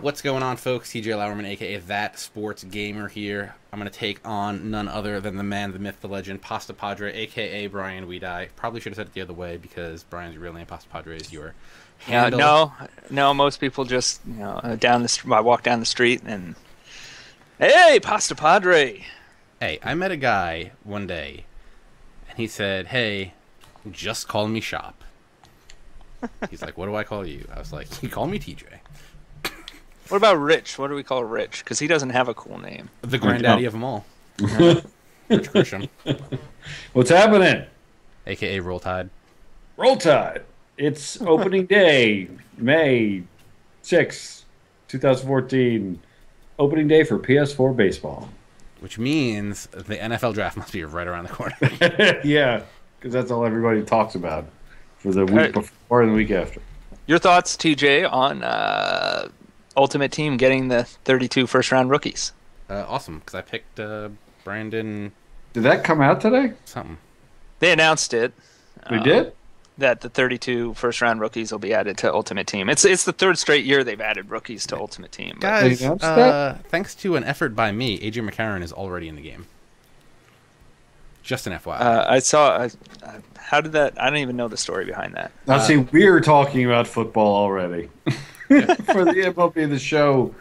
What's going on, folks? TJ Lauerman, aka That Sports Gamer here. I'm going to take on none other than the man, the myth, the legend, Pasta Padre, aka Brian Weedeye. Probably should have said it the other way because Brian's real name, Pasta Padre, is your handle. No. Most people just I walk down the street and hey, Pasta Padre. Hey, I met a guy one day, and he said, "Hey, just call me Shop." He's like, "What do I call you?" I was like, "You call me TJ." What about Rich? What do we call Rich? Because he doesn't have a cool name. The granddaddy of them all. Rich Grisham. What's happening? AKA Roll Tide. Roll Tide. It's opening day, May 6, 2014. Opening day for PS4 baseball. Which means the NFL draft must be right around the corner. Yeah, because that's all everybody talks about for the week before and the week after. Your thoughts, TJ, on Ultimate Team getting the 32 first-round rookies? Awesome, because I picked Brandon... Did that come out today? Something. They announced it. We did? That the 32 first-round rookies will be added to Ultimate Team. It's the third straight year they've added rookies to Ultimate Team. Guys, thanks to an effort by me, AJ McCarron is already in the game. Just an FYI. I saw... how did that... I don't even know the story behind that. Now, see, we're talking about football already. For the MLB The Show,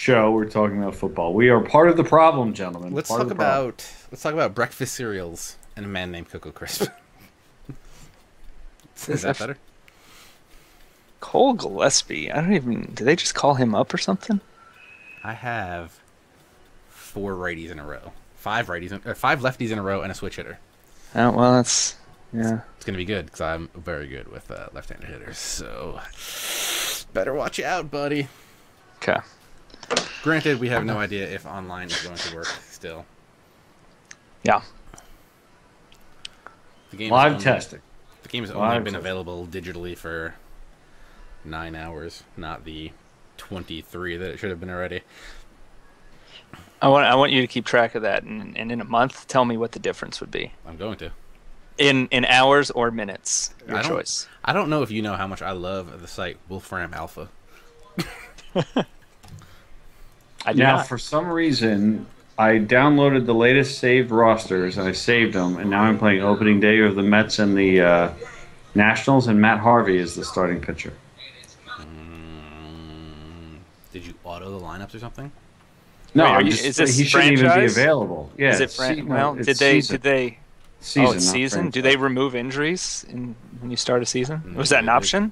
we're talking about football. We are part of the problem, gentlemen. Let's talk about breakfast cereals and a man named Cocoa Crisp. Is that better? Cole Gillespie. I don't even... Did they just call him up or something? I have 4 righties in a row. 5 lefties in a row and a switch hitter. Oh, well, that's... Yeah. It's going to be good because I'm very good with left-handed hitters. So, better watch out, buddy. Okay. Granted, we have no idea if online is going to work still. Yeah. Live testing. The game has only been available digitally for 9 hours, not the 23 that it should have been already. I want you to keep track of that, and in a month, tell me what the difference would be. I'm going to. In hours or minutes, your choice. I don't know if you know how much I love the site Wolfram Alpha. For some reason, I downloaded the latest saved rosters, and I saved them, and now I'm playing opening day of the Mets and the Nationals, and Matt Harvey is the starting pitcher. Did you auto the lineups or something? No, Wait, is this he shouldn't even be available. Yeah, is it did they? Season, it's season. Do they remove injuries when you start a season? Was that an option?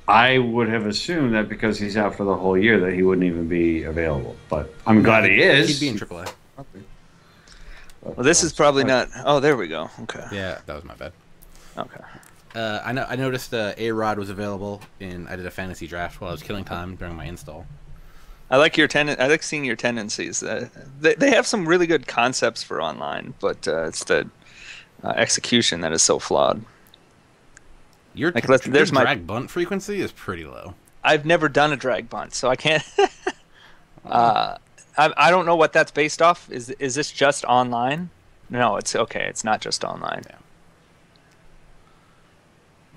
I would have assumed that because he's out for the whole year that he wouldn't even be available. But I'm glad he is. He'd be in AAA. Well, this is probably not. Oh, there we go. Okay. Yeah, that was my bad. Okay. I noticed A-Rod was available I did a fantasy draft while I was killing time during my install. I like seeing your tendencies. They have some really good concepts for online, but it's the execution that is so flawed. Your drag bunt frequency is pretty low. I've never done a drag bunt, so I can't. I don't know what that's based off. Is this just online? No, it's okay. It's not just online. Yeah.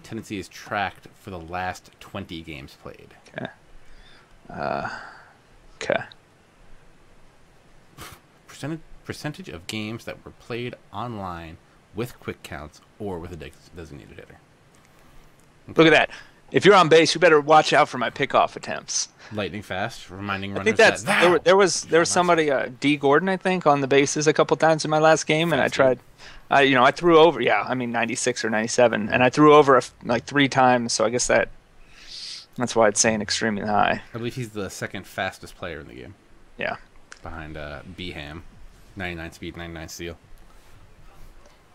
Tendency is tracked for the last 20 games played. Okay. Okay. Percentage of games that were played online with quick counts or with a designated hitter. Okay. Look at that. If you're on base, you better watch out for my pickoff attempts. Lightning fast, reminding runners. I think there was somebody, D. Gordon, I think, on the bases a couple times in my last game, and I tried. I threw over. Yeah, 96 or 97, and I threw over like 3 times. So I guess that's why it's saying extremely high. I believe he's the second fastest player in the game. Yeah. Behind Beham, 99 speed, 99 steal.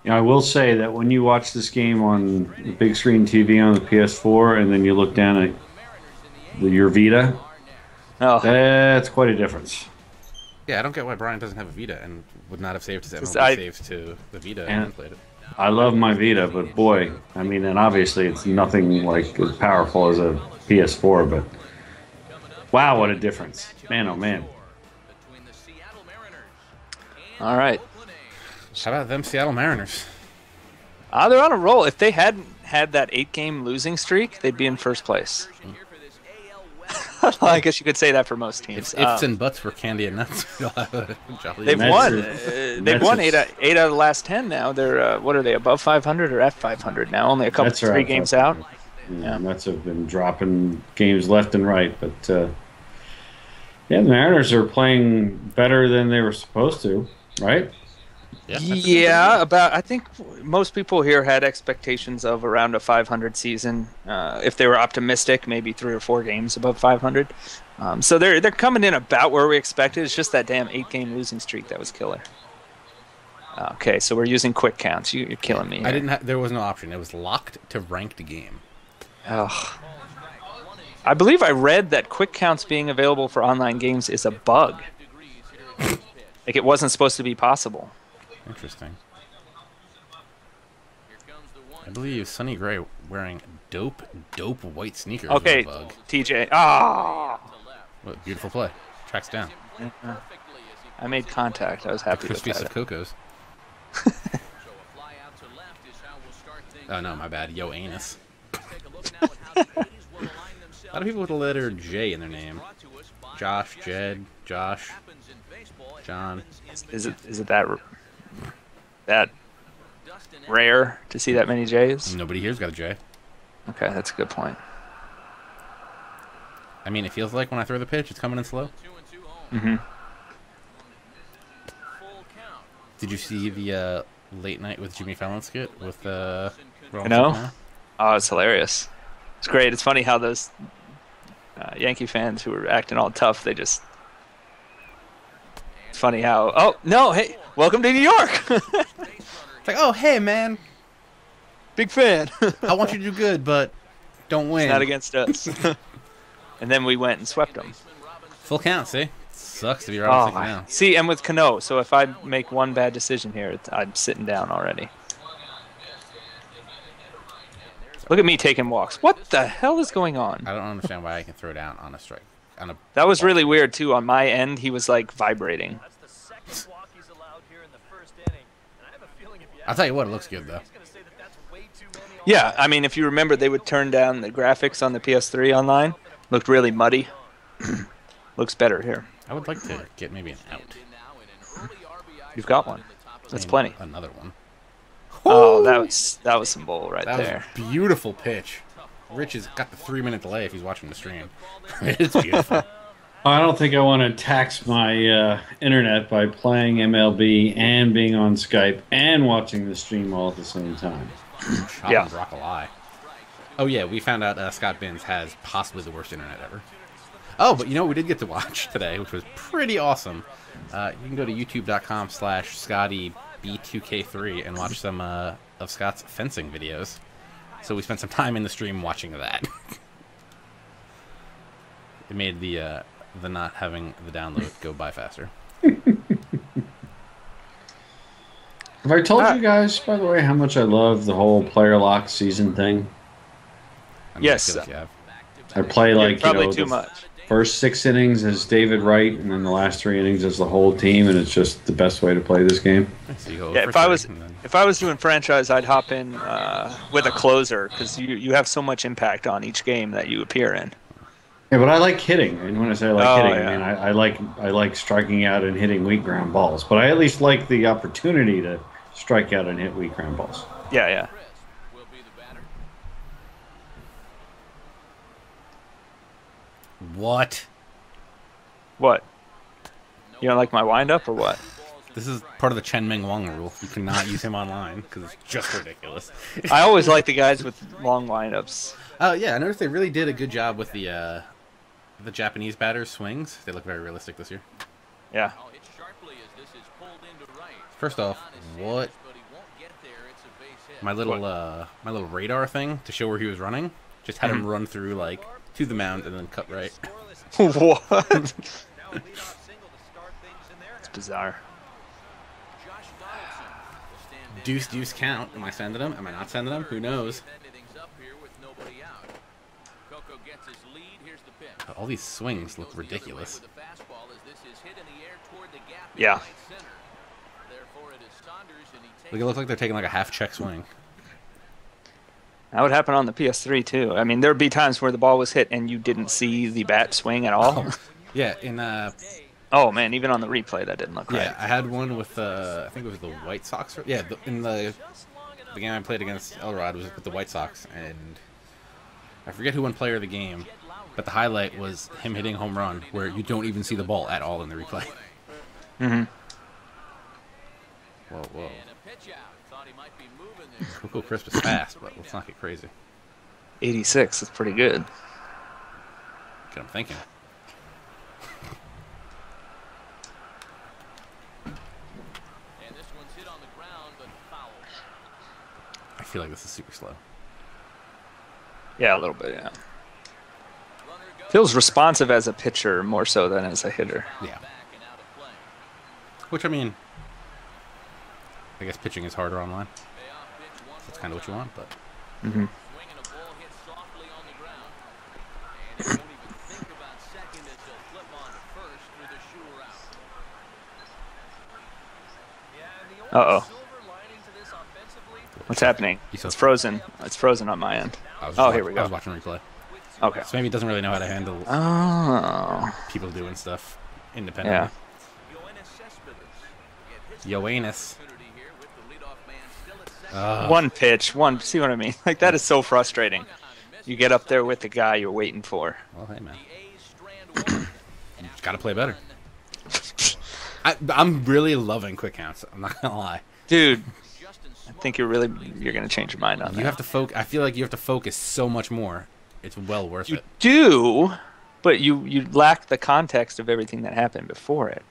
I will say that when you watch this game on the big screen TV on the PS4 and then you look down at your Vita, that's quite a difference. Yeah, I don't get why Brian doesn't have a Vita and would not have saved his MLB saves to the Vita and played it. I love my Vita, but boy, and obviously it's nothing like as powerful as a PS4, but wow, what a difference. Man, oh man. All right. How about them Seattle Mariners? They're on a roll. If they hadn't had that 8-game losing streak, they'd be in first place. I guess you could say that for most teams. If ifs and buts were candy and nuts, you'll have a jolly. They've Mets won. are- They've Mets won are- 8 out of the last 10 now. They're what are they, above 500 or at 500 now? Only a couple, Mets are 3 out games 500. out. Yeah, Mets have been dropping games left and right, but yeah, the Mariners are playing better than they were supposed to, right? Yeah, I think most people here had expectations of around a 500 season. If they were optimistic, maybe 3 or 4 games above 500. So they're coming in about where we expected. It's just that damn 8-game losing streak that was killer. Okay, so we're using quick counts. You're killing me here. There was no option. It was locked to ranked game. Ugh. I believe I read that quick counts being available for online games is a bug. Like it wasn't supposed to be possible. Interesting. I believe Sonny Gray wearing dope white sneakers. Okay, was a bug. TJ. Ah! What beautiful play. Tracks down. I made contact. I was happy with Crispiest that. of Cocos. Oh no, my bad. Yo, anus. A lot of people with the letter J in their name. Josh, Jed, Josh, John. Is it that rare to see that many J's? Nobody here's got a J. Okay, that's a good point. I mean, it feels like when I throw the pitch, it's coming in slow. Mm-hmm. Did you see the Late Night with Jimmy Fallon skit with No. Oh, it's hilarious. It's great. It's funny how those Yankee fans who were acting all tough, they just... It's funny how... Oh, no, hey, welcome to New York! It's like, oh, hey, man. Big fan. I want you to do good, but don't win. It's not against us. And then we went and swept them. Full count, see? Sucks to be right Oh, now. see, and with Cano, so if I make one bad decision here, I'm sitting down already. Look at me taking walks. What the hell is going on? I don't understand why I can throw down on a strike. That was really weird, too. On my end, he was, like, vibrating. I'll tell you what, it looks good, though. Yeah, I mean, if you remember, they would turn down the graphics on the PS3 online. Looked really muddy. Looks better here. I would like to get maybe an out. You've got one. That's plenty. Another one. Oh, that was some bull right there. Was a beautiful pitch. Rich has got the 3-minute delay if he's watching the stream. It's beautiful. I don't think I want to tax my internet by playing MLB and being on Skype and watching the stream all at the same time. Yeah. Rock a lie. Oh, yeah, we found out Scott Binns has possibly the worst internet ever. Oh, but you know what we did get to watch today, which was pretty awesome. You can go to youtube.com/ScottyB2K3 and watch some of Scott's fencing videos. So we spent some time in the stream watching that. It made the not having the download go by faster. Have I told you guys, by the way, how much I love the whole player lock season thing? Yes. I play like probably too much. First 6 innings as David Wright, and then the last 3 innings as the whole team, and it's just the best way to play this game. Yeah, if I was doing franchise, I'd hop in with a closer because you have so much impact on each game that you appear in. Yeah, but I like hitting, and when I say I like hitting, yeah. I mean I like striking out and hitting weak ground balls. But I at least like the opportunity to strike out and hit weak ground balls. Yeah, yeah. What? What? You don't like my windup or what? This is part of the Chen Ming Wang rule. You cannot use him online because it's just ridiculous. I always like the guys with long windups. Oh yeah, I noticed they really did a good job with the Japanese batters' swings. They look very realistic this year. Yeah. First off, what? My little radar thing to show where he was running just had him run through like to the mound and then cut right. What? It's bizarre. Deuce count. Am I sending him? Am I not sending him? Who knows? All these swings look ridiculous. Yeah. Like it looks like they're taking like a half check swing. That would happen on the PS3 too. I mean, there'd be times where the ball was hit and you didn't see the bat swing at all. Oh, yeah, in Oh man, even on the replay that didn't look right. yeah, I had one with I think it was the White Sox. Yeah, in the game I played against Elrod was with the White Sox, and I forget who won player of the game, but the highlight was him hitting a home run where you don't even see the ball at all in the replay. Mm-hmm. Whoa. Cool Crisp is fast, but let's not get crazy. 86 is pretty good. Get him thinking. I feel like this is super slow. Yeah, a little bit, yeah. Feels responsive as a pitcher more so than as a hitter. Yeah. Which, I mean, I guess pitching is harder online. That's kind of what you want, but... Mm-hmm. Uh-oh. What's happening? It's frozen. It's frozen on my end. Here we go. I was watching replay. Okay. So maybe he doesn't really know how to handle people doing stuff independently. Yeah. Yoannis. One pitch, see what I mean? Like, that is so frustrating. You get up there with the guy you're waiting for. Well, hey, man. You got to play better. I'm really loving quick counts. I'm not going to lie. Dude, I think you're going to change your mind on that. You have to focus. I feel like you have to focus so much more. It's well worth it. You do, but you lack the context of everything that happened before it.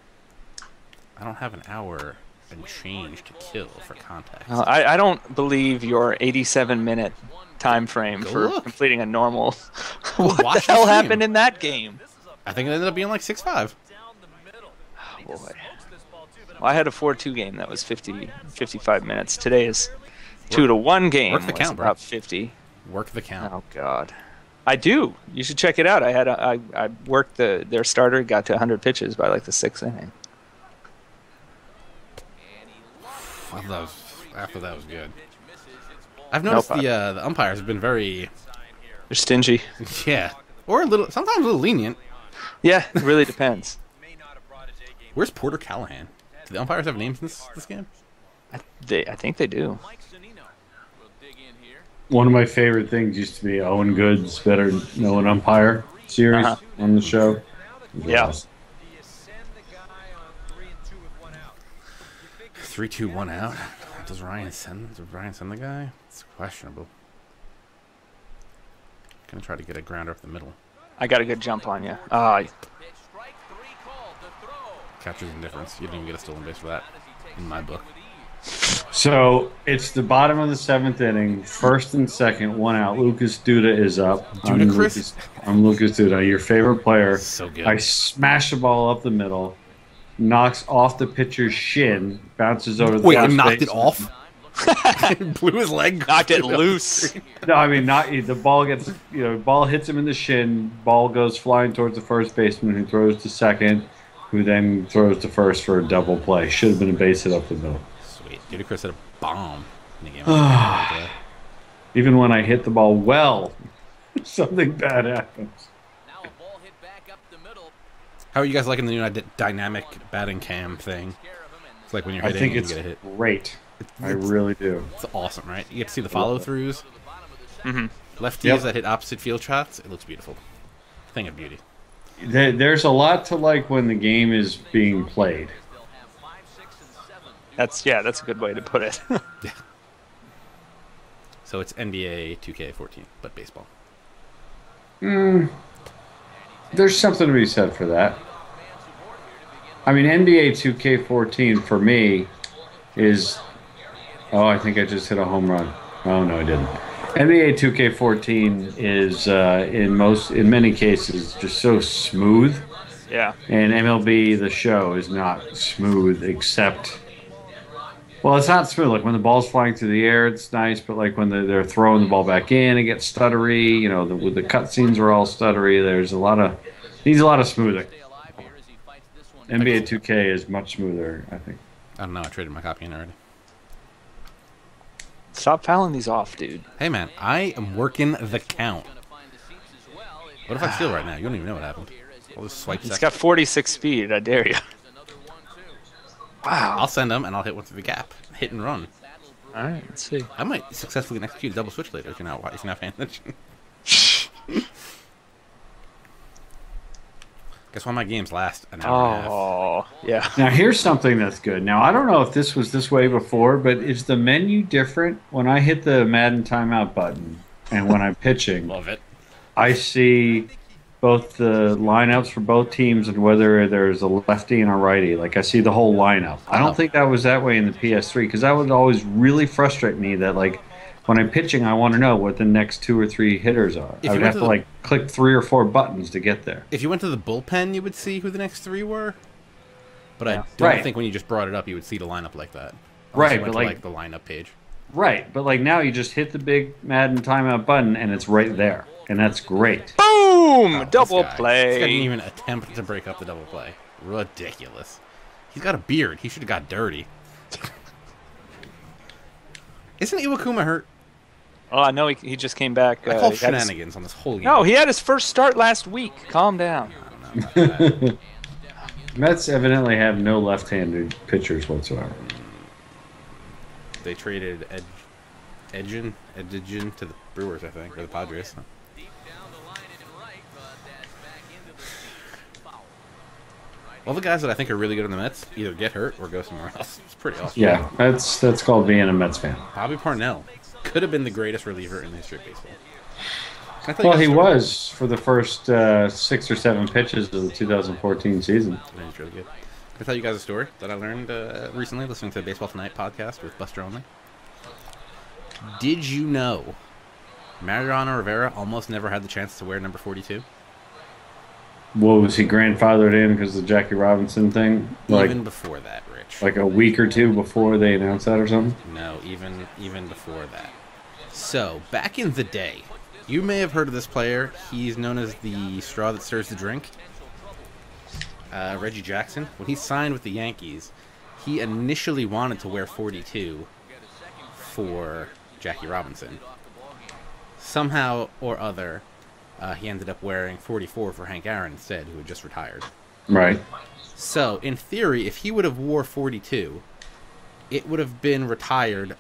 I don't have an hour and change to kill for context. I don't believe your 87-minute time frame for completing a normal. What the hell happened in that game? I think it ended up being like 6-5. Oh, boy. Well, I had a 4-2 game that was 55 minutes. Today is 2-1 game. Work the count, bro. About 50. Work the count. Oh God, I do. You should check it out. I worked their starter, got to 100 pitches by like the 6th inning. After that was good. I've noticed the umpires have been very... They're stingy. Yeah. Or sometimes a little lenient. Yeah, it really depends. Where's Porter Callahan? Do the umpires have names in this game? I think they do. One of my favorite things used to be Owen Good's Better Know an Umpire series on the show. Yeah. 3-2-1 out. Does Ryan send the guy? It's questionable. Gonna try to get a grounder up the middle. I got a good jump on you. Catcher's indifference. You didn't even get a stolen base for that in my book. So it's the bottom of the 7th inning, 1st and 2nd, 1 out. Lucas Duda is up. I'm Lucas Duda, your favorite player. So good. I smash the ball up the middle, knocks off the pitcher's shin, bounces over the first knocked base. It off? Blew his leg. Knocked it loose. No, I mean, the ball gets, ball hits him in the shin, ball goes flying towards the first baseman who throws to second, who then throws to first for a double play. Should have been a base hit up the middle. Sweet. Ludacris hit a bomb in the game. Even when I hit the ball well, something bad happens. How are you guys liking the new dynamic batting cam thing? It's like when you're hitting, I think you it's get a hit. Great. I really do. It's awesome, right? You get to see the follow-throughs. Mm-hmm. Lefties that hit opposite field shots. It looks beautiful. Thing of beauty. There's a lot to like when the game is being played. That's a good way to put it. Yeah. So it's NBA 2K14, but baseball. There's something to be said for that. I mean, NBA 2K14 for me is... Oh, I think I just hit a home run. Oh, no, I didn't. NBA 2K14 is, in many cases, just so smooth. Yeah. And MLB, the show, is not smooth except... Well, it's not smooth. Like when the ball's flying through the air, it's nice. But like when they're throwing the ball back in, it gets stuttery. The cutscenes are all stuttery. Needs a lot of smoothing. NBA 2K is much smoother, I think. I don't know. I traded my copy in already. stop fouling these off, dude. Hey, man, I am working the count. What if I steal right now? You don't even know what happened. I'll just swipe He's got 46 speed. I dare you. Wow. I'll send him, and I'll hit one through the gap. Hit and run. All right, let's see. I might successfully execute a double switch later if you're not paying attention. Guess why my games last an hour and a half. Oh, yeah. Now here's something that's good. Now I don't know if this was this way before, but is the menu different when I hit the Madden timeout button and when I'm pitching? Love it. I see both the lineups for both teams and whether there's a lefty and a righty. Like I see the whole lineup. I don't think that was that way in the PS3 because that would always really frustrate me that like when I'm pitching I want to know what the next 2 or 3 hitters are. I would have to like click 3 or 4 buttons to get there. If you went to the bullpen, you would see who the next 3 were. But I don't think when you just brought it up you would see the lineup like that. Right, but like the lineup page. Right, but like now you just hit the big Madden timeout button and it's right there. And that's great. Boom! Double play. This guy didn't even attempt to break up the double play. Ridiculous. He's got a beard. He should have got dirty. Isn't Iwakuma hurt? Oh, I know he just came back. I call shenanigans on this whole game. No, he had his first start last week. Calm down. I don't know about that. Mets evidently have no left-handed pitchers whatsoever. They traded Edgin to the Brewers, I think, or the Padres. All the guys that I think are really good in the Mets either get hurt or go somewhere else. It's pretty awesome. Yeah, that's called being a Mets fan. Bobby Parnell could have been the greatest reliever in the history of baseball. Well, he was for the first 6 or 7 pitches of the 2014 season. He's really good. Can I tell you guys a story that I learned recently listening to the Baseball Tonight podcast with Buster Only? Did you know Mariano Rivera almost never had the chance to wear number 42? What was he grandfathered in because of the Jackie Robinson thing? Like, even before that, Rich. Like a week or 2 before they announced that or something? No, even before that. So, back in the day, you may have heard of this player. He's known as the straw that stirs the drink. Reggie Jackson. When he signed with the Yankees, he initially wanted to wear 42 for Jackie Robinson. Somehow or other, he ended up wearing 44 for Hank Aaron instead, who had just retired. Right. So, in theory, if he would have wore 42, it would have been retired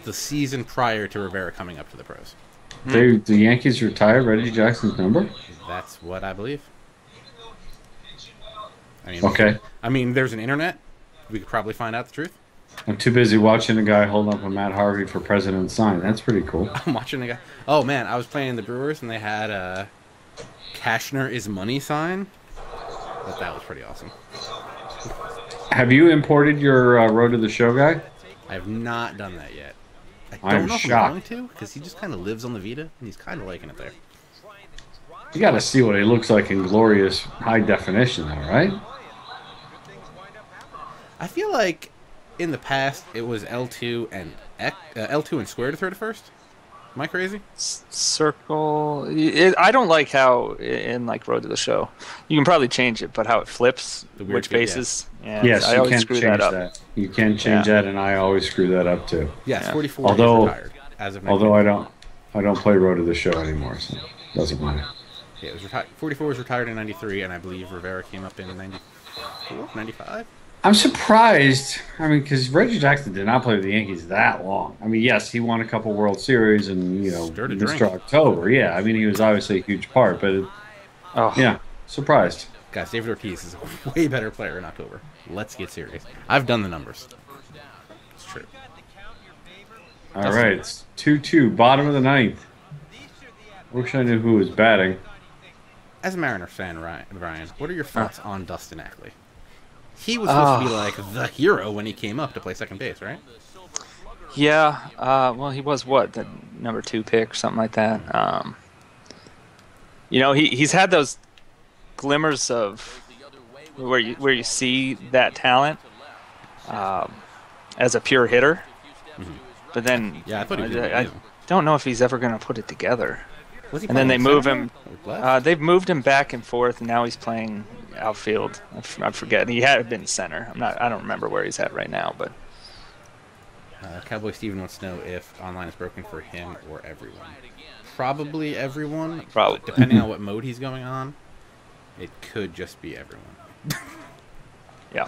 the season prior to Rivera coming up to the pros. The Yankees retired Reggie Jackson's number? That's what I believe. Okay. I mean, there's an internet. We could probably find out the truth. I'm too busy watching a guy holding up a Matt Harvey for president sign. That's pretty cool. I'm watching a guy. Oh, man, I was playing the Brewers, and they had a Cashner is money sign. That was pretty awesome. Have you imported your Road to the Show guy? I have not done that yet. I I'm don't know if shocked. I'm going to, because he just kind of lives on the Vita, and he's kind of liking it there. You got to see what he looks like in glorious high definition, though, right? I feel like in the past it was L2 and square to throw to first. Am I crazy? Circle. I don't like how in like Road to the Show, you can probably change it, but how it flips, which bases. Yeah. Yes, I you always can screw change that up. that. You can change that, and I always screw that up too. Yes, Yeah. 44 Although- is retired as of Although I don't play Road to the Show anymore, so it doesn't matter. Yeah, it was retired. 44 was retired in 93, and I believe Rivera came up in 94, 95. I'm surprised. I mean, because Reggie Jackson did not play with the Yankees that long. I mean, yes, he won a couple World Series and, Stirred a Mr. drink. October. Yeah, I mean, he was obviously a huge part, but yeah, surprised. Guys, David Ortiz is a way better player in October. Let's get serious. I've done the numbers. It's true. All right, it's 2-2, bottom of the 9th. Wish I knew who was batting. As a Mariners fan, Ryan, what are your thoughts on Dustin Ackley? He was supposed to be like the hero when he came up to play second base, right? Yeah. Well, he was the number 2 pick, something like that. He's had those glimmers of where you see that talent as a pure hitter, but then Yeah, I thought he was I don't know if he's ever going to put it together. Was he And then playing they move center him. or left? They've moved him back and forth, and now he's playing outfield. I forget. He had been center. I don't remember where he's at right now, but Cowboy Steven wants to know if online is broken for him or everyone. Probably everyone. Probably. Depending on what mode he's going on, it could just be everyone. Yeah.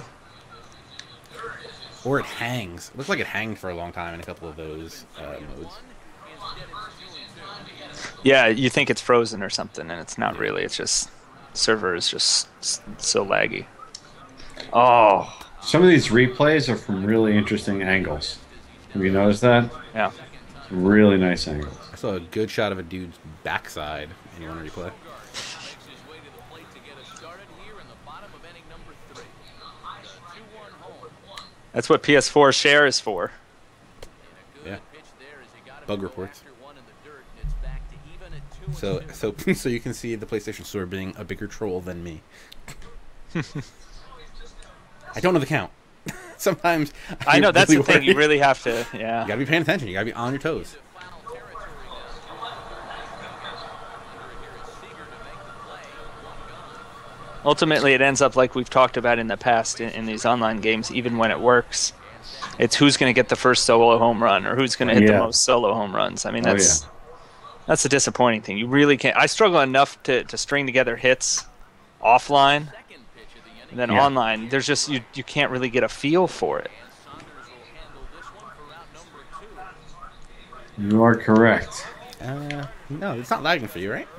Or it hangs. It looks like it hanged for a long time in a couple of those modes. Yeah, you think it's frozen or something, and it's not really. It's just server is just so laggy. Oh. Some of these replays are from really interesting angles. Have you noticed that? Yeah. Really nice angles. I saw a good shot of a dude's backside in one replay. That's what PS4 share is for. Yeah. Bug reports. So you can see the PlayStation Store being a bigger troll than me. I don't know the count. Sometimes I know that's really the thing. You worried. really have to. Yeah. You gotta be paying attention. You gotta be on your toes. Ultimately, it ends up like we've talked about in the past in these online games. Even when it works, it's who's going to get the first solo home run or who's going to hit the most solo home runs. I mean, that's a disappointing thing. You really can't. I struggle enough to string together hits offline, and then online. There's just you can't really get a feel for it. You are correct. No, it's not lagging for you, right?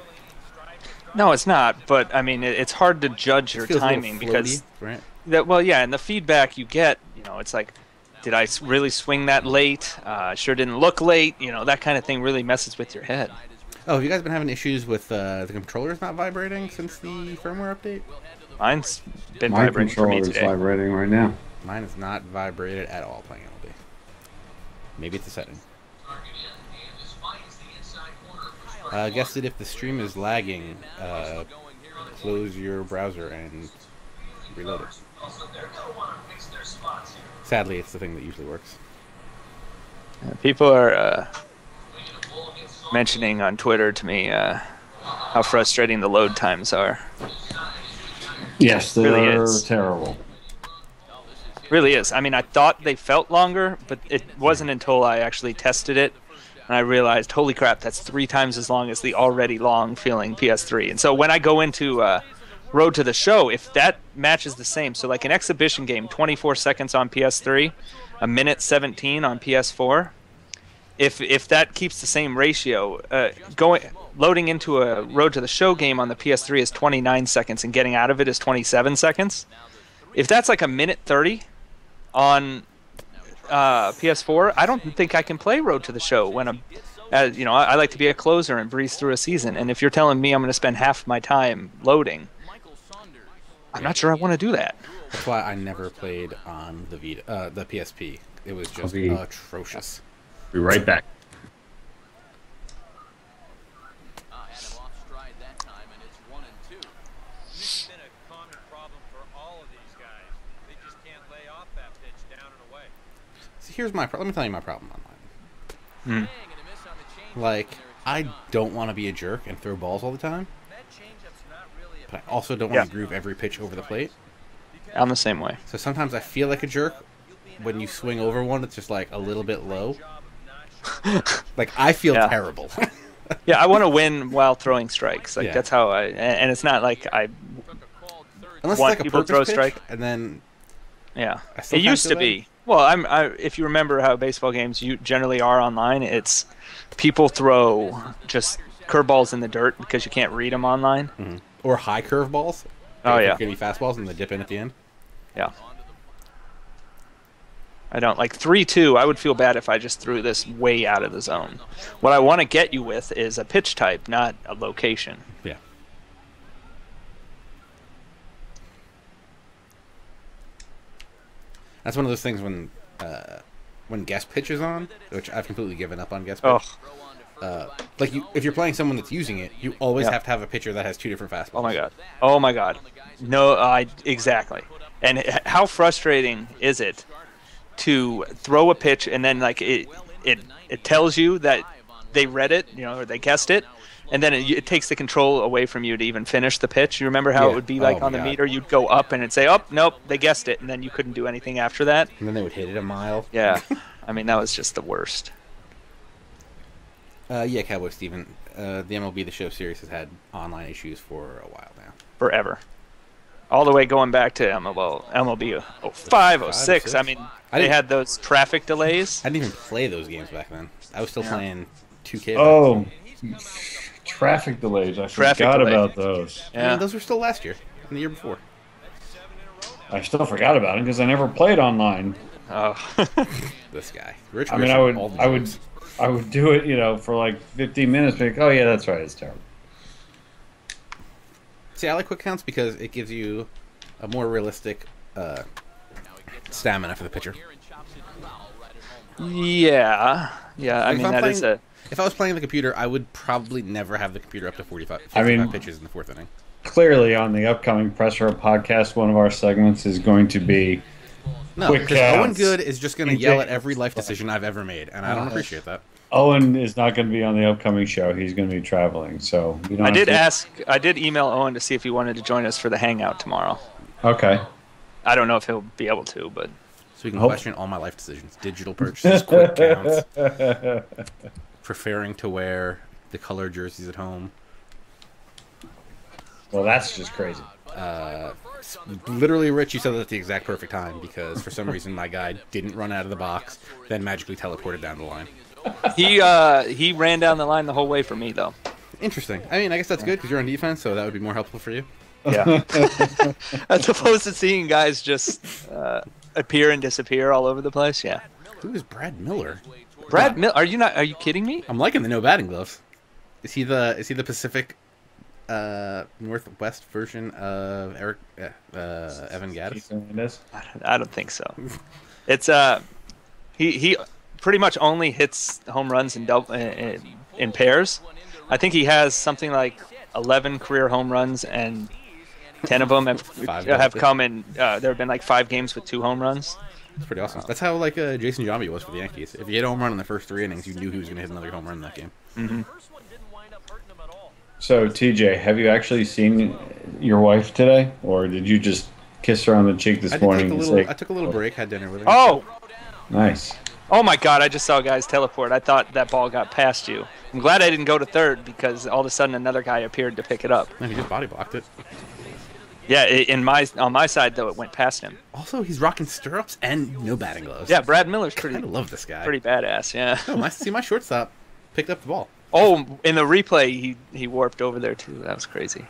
No, it's not. But I mean, it's hard to judge your timing because right? and the feedback you get, it's like, did I really swing that late? Sure didn't look late. That kind of thing really messes with your head. Oh, have you guys been having issues with the controllers not vibrating since the firmware update? Mine's been My vibrating for me controller is today. vibrating right now. Mine is not vibrated at all playing MLB. Maybe it's a setting. Guess that if the stream is lagging, close your browser and reload it. Sadly, it's the thing that usually works. People are mentioning on Twitter to me how frustrating the load times are. Yes, they're Really terrible. Really is. I mean, I thought they felt longer, but it wasn't until I actually tested it and I realized, holy crap, that's 3 times as long as the already long feeling PS3. And so when I go into Road to the Show, if that matches the same, so like an exhibition game, 24 seconds on PS3, a minute 17 on PS4, if that keeps the same ratio, loading into a Road to the Show game on the PS3 is 29 seconds and getting out of it is 27 seconds. If that's like a minute 30 on PS4, I don't think I can play Road to the Show when I'm, I like to be a closer and breeze through a season. And if you're telling me I'm going to spend half my time loading, I'm not sure I want to do that. That's why I never played on the PSP. It was just atrocious. Be right back. Here's my let me tell you my problem online. Like, I don't want to be a jerk and throw balls all the time, but I also don't want to groove every pitch over the plate. I'm the same way. So sometimes I feel like a jerk when you swing over one. It's just like a little bit low. Like, I feel terrible. Yeah, I want to win while throwing strikes. Like that's how and it's not like I unless want it's like a people to throw purpose pitch, strike. and then it used to be. Well, if you remember how baseball games generally are online, it's people throw just curveballs in the dirt because you can't read them online. Mm-hmm. Or high curve balls. Oh, yeah. Going to be fastballs and they dip in at the end. Yeah. I don't. Like 3-2, I would feel bad if I just threw this way out of the zone. What I want to get you with is a pitch type, not a location. Yeah. That's one of those things when guest pitch is on, which I've completely given up on guest pitch. Like if you're playing someone that's using it, you always have to have a pitcher that has 2 different fastballs. Oh my god. Oh my god. No, exactly. And how frustrating is it to throw a pitch and then like it tells you that they read it, or they guessed it, and then it takes the control away from you to even finish the pitch. You remember how it would be like on the meter? You'd go up and it'd say, "Oh, nope, they guessed it," and then you couldn't do anything after that. And then they would hit it a mile. Yeah, I mean that was just the worst. Yeah, Cowboy Steven. The MLB The Show series has had online issues for a while now. Forever. All the way going back to MLB 05, 06. I mean, they had those traffic delays. I didn't even play those games back then. I was still playing 2K. Oh, traffic delays. I forgot about those. Yeah, those were still last year and the year before. I still forgot about them because I never played online. Oh, this guy. Rich I mean, I would do it, for like 15 minutes. Be like, oh yeah, that's right. It's terrible. See, I like quick counts because it gives you a more realistic stamina for the pitcher. Yeah. I mean, that is a... If I was playing the computer, I would probably never have the computer up to 55 pitches in the fourth inning. Clearly, on the upcoming Press Row podcast, one of our segments is going to be quick counts. Owen Good is just going to yell at every life decision I've ever made, and I don't appreciate that. Owen is not going to be on the upcoming show. He's going to be traveling, so you don't. I did email Owen to see if he wanted to join us for the hangout tomorrow. Okay. I don't know if he'll be able to, but so we can question all my life decisions: digital purchases, quick counts, preferring to wear the color jerseys at home. Well, that's just crazy. Literally, Rich, you said that at the exact perfect time because for some reason my guy didn't run out of the box, then magically teleported down the line. He ran down the line the whole way for me, though. Interesting. I mean, I guess that's good because you're on defense, so that would be more helpful for you. Yeah. As opposed to seeing guys just appear and disappear all over the place. Yeah. Who is Brad Miller? Brad Miller? Are you kidding me? I'm liking the no batting gloves. Is he the Pacific Northwest version of Evan Gattis? I don't think so. It's he pretty much only hits home runs in pairs. I think he has something like 11 career home runs, and 10 of them have come in. There have been like 5 games with 2 home runs. That's pretty awesome. That's how Jason Giambi was for the Yankees. If he hit a home run in the first 3 innings, you knew he was going to hit another home run in that game. Mm-hmm. So, TJ, have you actually seen your wife today, or did you just kiss her on the cheek this morning? I took a little break, had dinner with her. Oh, nice. Oh my God! I just saw guys teleport. I thought that ball got past you. I'm glad I didn't go to third because all of a sudden another guy appeared to pick it up. No, he just body blocked it. Yeah, on my side though, it went past him. Also, he's rocking stirrups and no batting gloves. Yeah, Brad Miller's I love this guy. Pretty badass. Yeah. Oh, my shortstop picked up the ball. Oh, in the replay, he warped over there too. That was crazy.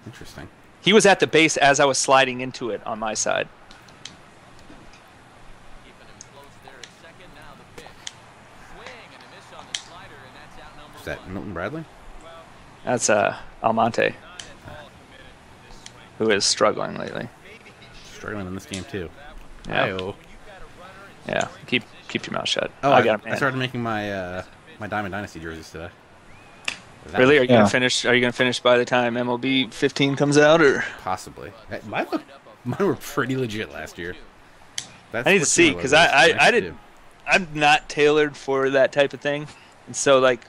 Interesting. He was at the base as I was sliding into it on my side. Is that Milton Bradley? That's Almonte, who is struggling lately. Struggling in this game too. Yeah. Yeah. Keep your mouth shut. Oh, I started making my my Diamond Dynasty jerseys today. Really? Are you gonna finish? Are you gonna finish by the time MLB 15 comes out, or possibly? Mine were pretty legit last year. I need to see because I'm not tailored for that type of thing, and so like.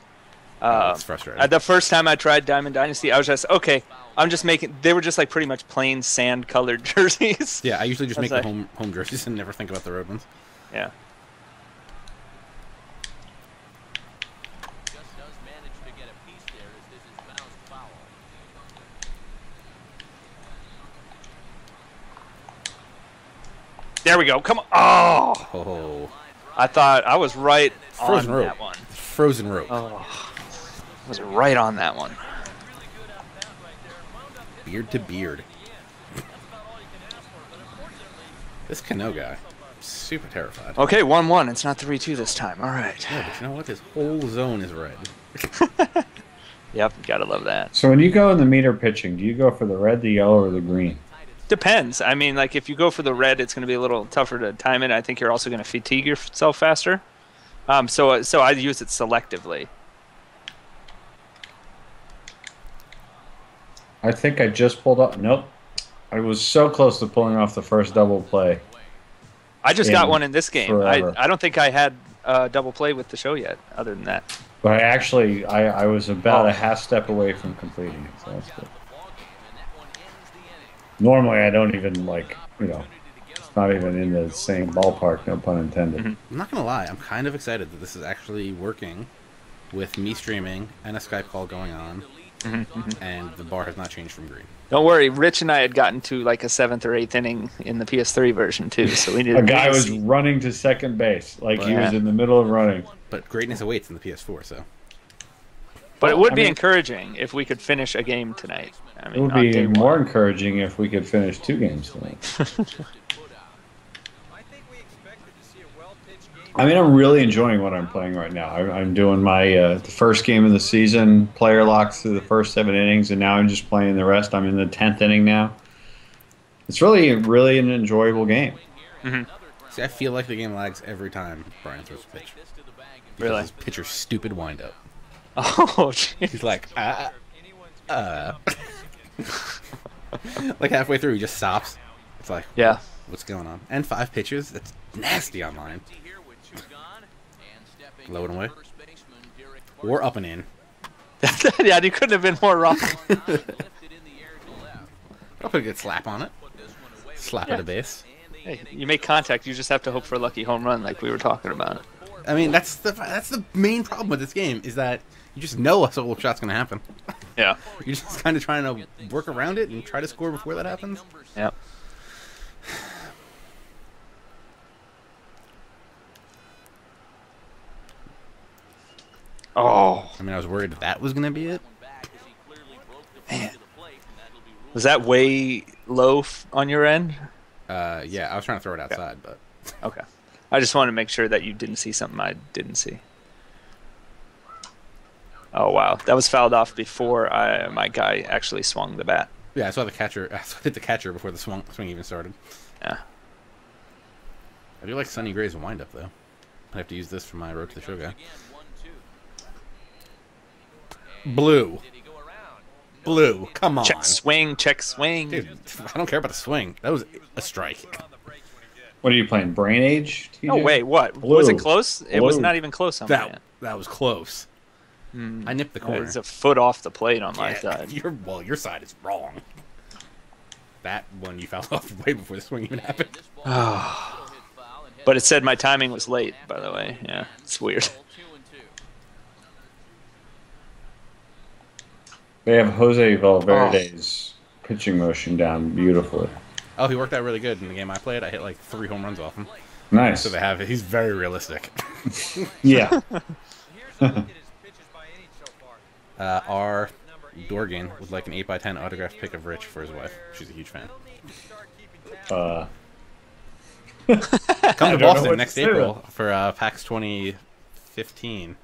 It's frustrating. The first time I tried Diamond Dynasty, I was just okay. I'm just making. They were just like pretty much plain sand-colored jerseys. Yeah, I usually just make the home jerseys and never think about the road ones. Yeah. There we go. Come on. Oh. I thought I was right on that one. Frozen rope. Oh. I was right on that one. Beard to beard. This Cano guy, super terrified. Okay, 1-1. It's not 3-2 this time. All right. Yeah, but you know what? His whole zone is red. Yep, gotta love that. So when you go in the meter pitching, do you go for the red, the yellow, or the green? Depends. I mean, like if you go for the red, it's going to be a little tougher to time it. I think you're also going to fatigue yourself faster. So I use it selectively. I think I just pulled up. Nope. I was so close to pulling off the first double play. I just got one in this game. I don't think I had double play with the show yet. Other than that, but I was about a half step away from completing it, so that's good. Normally, I don't even it's not even in the same ballpark. No pun intended. Mm-hmm. I'm not gonna lie. I'm kind of excited that this is actually working, with me streaming and a Skype call going on, and the bar has not changed from green. Don't worry, Rich and I had gotten to like a 7th or 8th inning in the PS3 version too, so we needed. A guy was running to second base, he was in the middle of running. But greatness awaits in the PS4, so. But it would be encouraging if we could finish a game tonight. I mean, it would be more encouraging if we could finish 2 games tonight. I mean, I'm really enjoying what I'm playing right now. I'm doing my the first game of the season, player locks through the first 7 innings, and now I'm just playing the rest. I'm in the 10th inning now. It's really an enjoyable game. See, I feel like the game lags every time Brian throws a pitch. Really? His pitcher's stupid windup. Oh, geez. He's like, like halfway through, he just stops. It's like, yeah, what's going on? And 5 pitches? That's nasty online. Low and away. Or up and in. Yeah, you couldn't have been more wrong. I'll put a good slap on it. Slap at the base. Hey, you make contact, you just have to hope for a lucky home run like we were talking about. I mean, that's the main problem with this game, is that you just know a solo shot's going to happen. Yeah. You're just kind of trying to work around it and try to score before that happens. Yeah. Oh. I mean, I was worried that was going to be it. Man. Was that way low on your end? Yeah, I was trying to throw it outside, but... Okay. I just wanted to make sure that you didn't see something I didn't see. Oh, wow. That was fouled off before my guy actually swung the bat. Yeah, I saw the catcher. I hit the catcher before the swing even started. Yeah. I do like Sonny Gray's windup, though. I have to use this for my road to the show guy. Blue. Blue, come on. Check swing, check swing. Dude, I don't care about the swing. That was a strike. What are you playing, Brain Age? TJ? Oh, wait, what? Blue. Was it close? It was Blue. not even close on my end. That was close. I nipped the corner. It's a foot off the plate on my side. Your side is wrong. That one you fouled off way before the swing even happened. But it said my timing was late, by the way. Yeah, it's weird. They have Jose Valverde's pitching motion down beautifully. Oh, he worked out really good in the game I played. I hit like 3 home runs off him. Nice. So they have it. He's very realistic. Yeah. R. Dorgan would like an 8x10 autographed pic of Rich for his wife. She's a huge fan. Come to Boston next April for PAX 2015.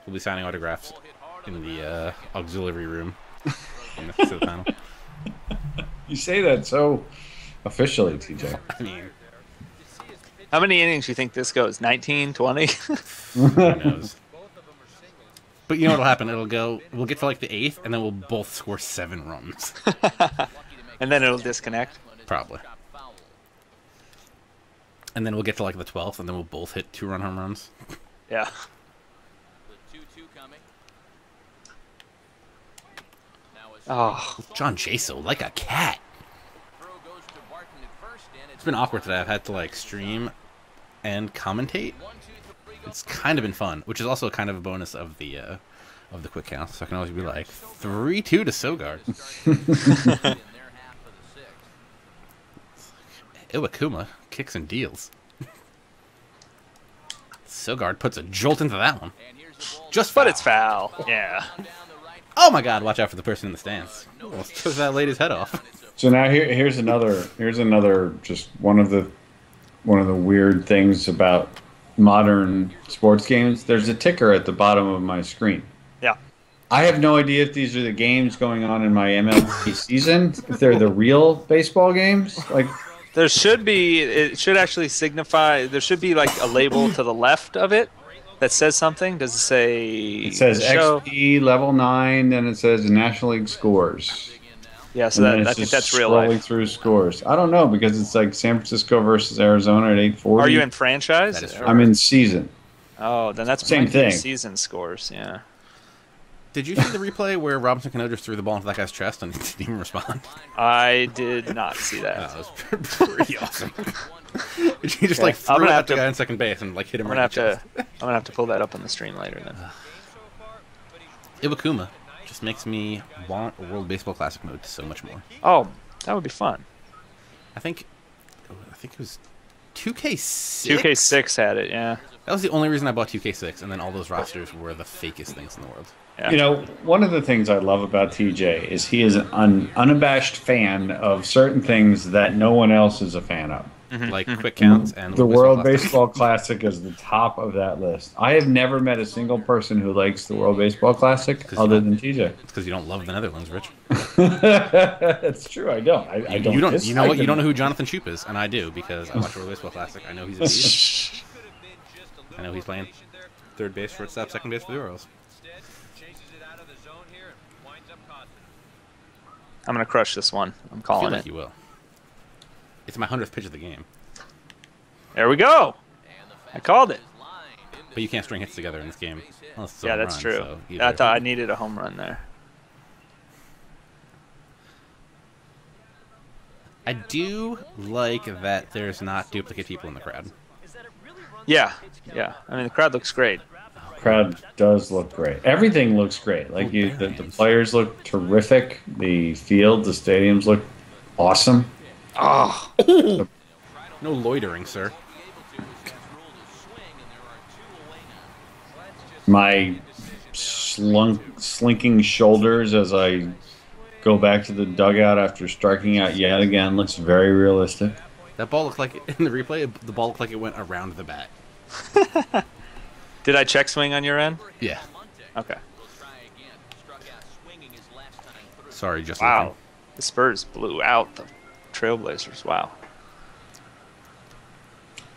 We'll be signing autographs in the auxiliary room next to the panel. You say that so officially, TJ. I mean, how many innings do you think this goes? 19, 20? Who knows? But you know what'll happen? We'll get to like the 8th, and then we'll both score 7 runs. And then it'll disconnect? Probably. And then we'll get to like the 12th, and then we'll both hit 2-run home runs. Yeah. Oh, John Jaso, like a cat. It's been awkward today. I've had to like stream and commentate. It's kind of been fun, which is also kind of a bonus of the quick count. So I can always be like 3-2 to Sogard. Iwakuma kicks and deals. Sogard puts a jolt into that one. But it's foul. Yeah. Oh my God! Watch out for the person in the stands. Almost took that lady's head off. So now here's another just one of the weird things about modern sports games. There's a ticker at the bottom of my screen. Yeah. I have no idea if these are the games going on in my MLB season. If they're the real baseball games, like. There should be. It should actually signify. There should be like a label to the left of it that says something. Does it say? It says XP level 9, then it says the National League scores. Yeah, so I think that's real life. Scrolling through scores. I don't know because it's like San Francisco versus Arizona at 8:40. Are you in franchise? I'm in season. Oh, then that's Same thing. Season scores, yeah. Did you see the replay where Robinson Cano just threw the ball into that guy's chest and didn't even respond? I did not see that. That was pretty awesome. He just like threw it at the guy on second base and like hit him right in the chest. I'm gonna have to pull that up on the stream later then. Iwakuma just makes me want a World Baseball Classic mode so much more. Oh, that would be fun. I think it was 2K6. 2K6 had it, yeah. That was the only reason I bought 2K6, and then all those rosters were the fakest things in the world. Yeah. You know, one of the things I love about TJ is he is an unabashed fan of certain things that no one else is a fan of. Like quick counts and the World Baseball Classic is the top of that list. I have never met a single person who likes the World Baseball Classic other than TJ. It's because you don't love the Netherlands, Rich. That's true. I don't. I don't. You don't. You know what? You don't know who Jonathan Shoup is, and I do because I watch the World Baseball Classic. I know he's a beast. I know he's playing third base, shortstop, second base for the Orioles. I'm gonna crush this one. I'm calling I feel like it. you will. It's my 100th pitch of the game. There we go. I called it. But you can't string hits together in this game. Yeah, that's true. So I thought I needed a home run there. I do like that there's not duplicate people in the crowd. Yeah, yeah. I mean, the crowd looks great. Crowd does look great. Everything looks great. Like the players look terrific. The field, the stadiums look awesome. Oh, No loitering, sir. My slinking shoulders as I go back to the dugout after striking out yet again looks very realistic. That ball looked like, in the replay, the ball looked like it went around the bat. did I check swing on your end? Yeah. Okay. Sorry, just Wow. looking. The Spurs blew out the Trailblazers. Wow.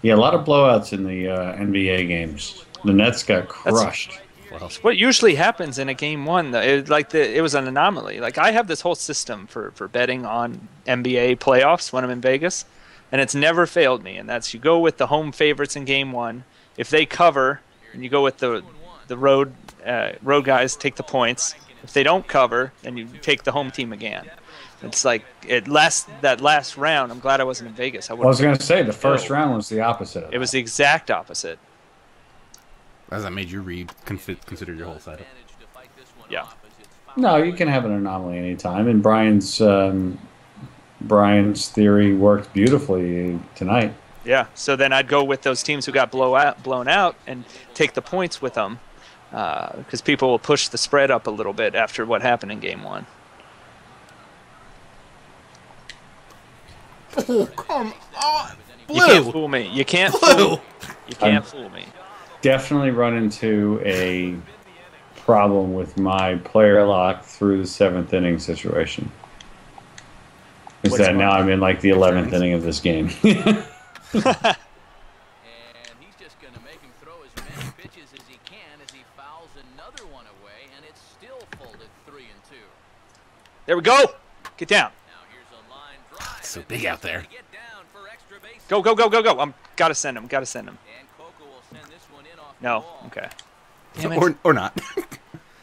Yeah, a lot of blowouts in the NBA games. The Nets got crushed. Well, What usually happens in a game one, though, it was an anomaly. Like I have this whole system for betting on NBA playoffs when I'm in Vegas, and it's never failed me. And that's you go with the home favorites in game one. If they cover, and you go with the road guys, take the points. If they don't cover, then you take the home team again. It's like that last round. I'm glad I wasn't in Vegas. I was going to say the first round was the opposite of that. It was the exact opposite. as that made you consider your whole setup. Yeah. No, you can have an anomaly anytime, and Brian's theory worked beautifully tonight. Yeah. So then I'd go with those teams who got blown out and take the points with them, because people will push the spread up a little bit after what happened in game one. Oh, come on. Blue. You can't fool me. You can't fool. You can't fool me. Definitely run into a problem with my player lock through the 7th inning situation. Is that now I'm in like the 11th inning of this game. And he's just going to make him throw as many pitches as he can as he fouls another one away, and it's still folded 3-2. There we go. Get down. Now here's a line drive. It's so big out there. Get down for extra base. Go, go, go, go, go. Gotta send him. Gotta send him. And Coco will send this one in off No. the wall. Okay. Damn it. Or not.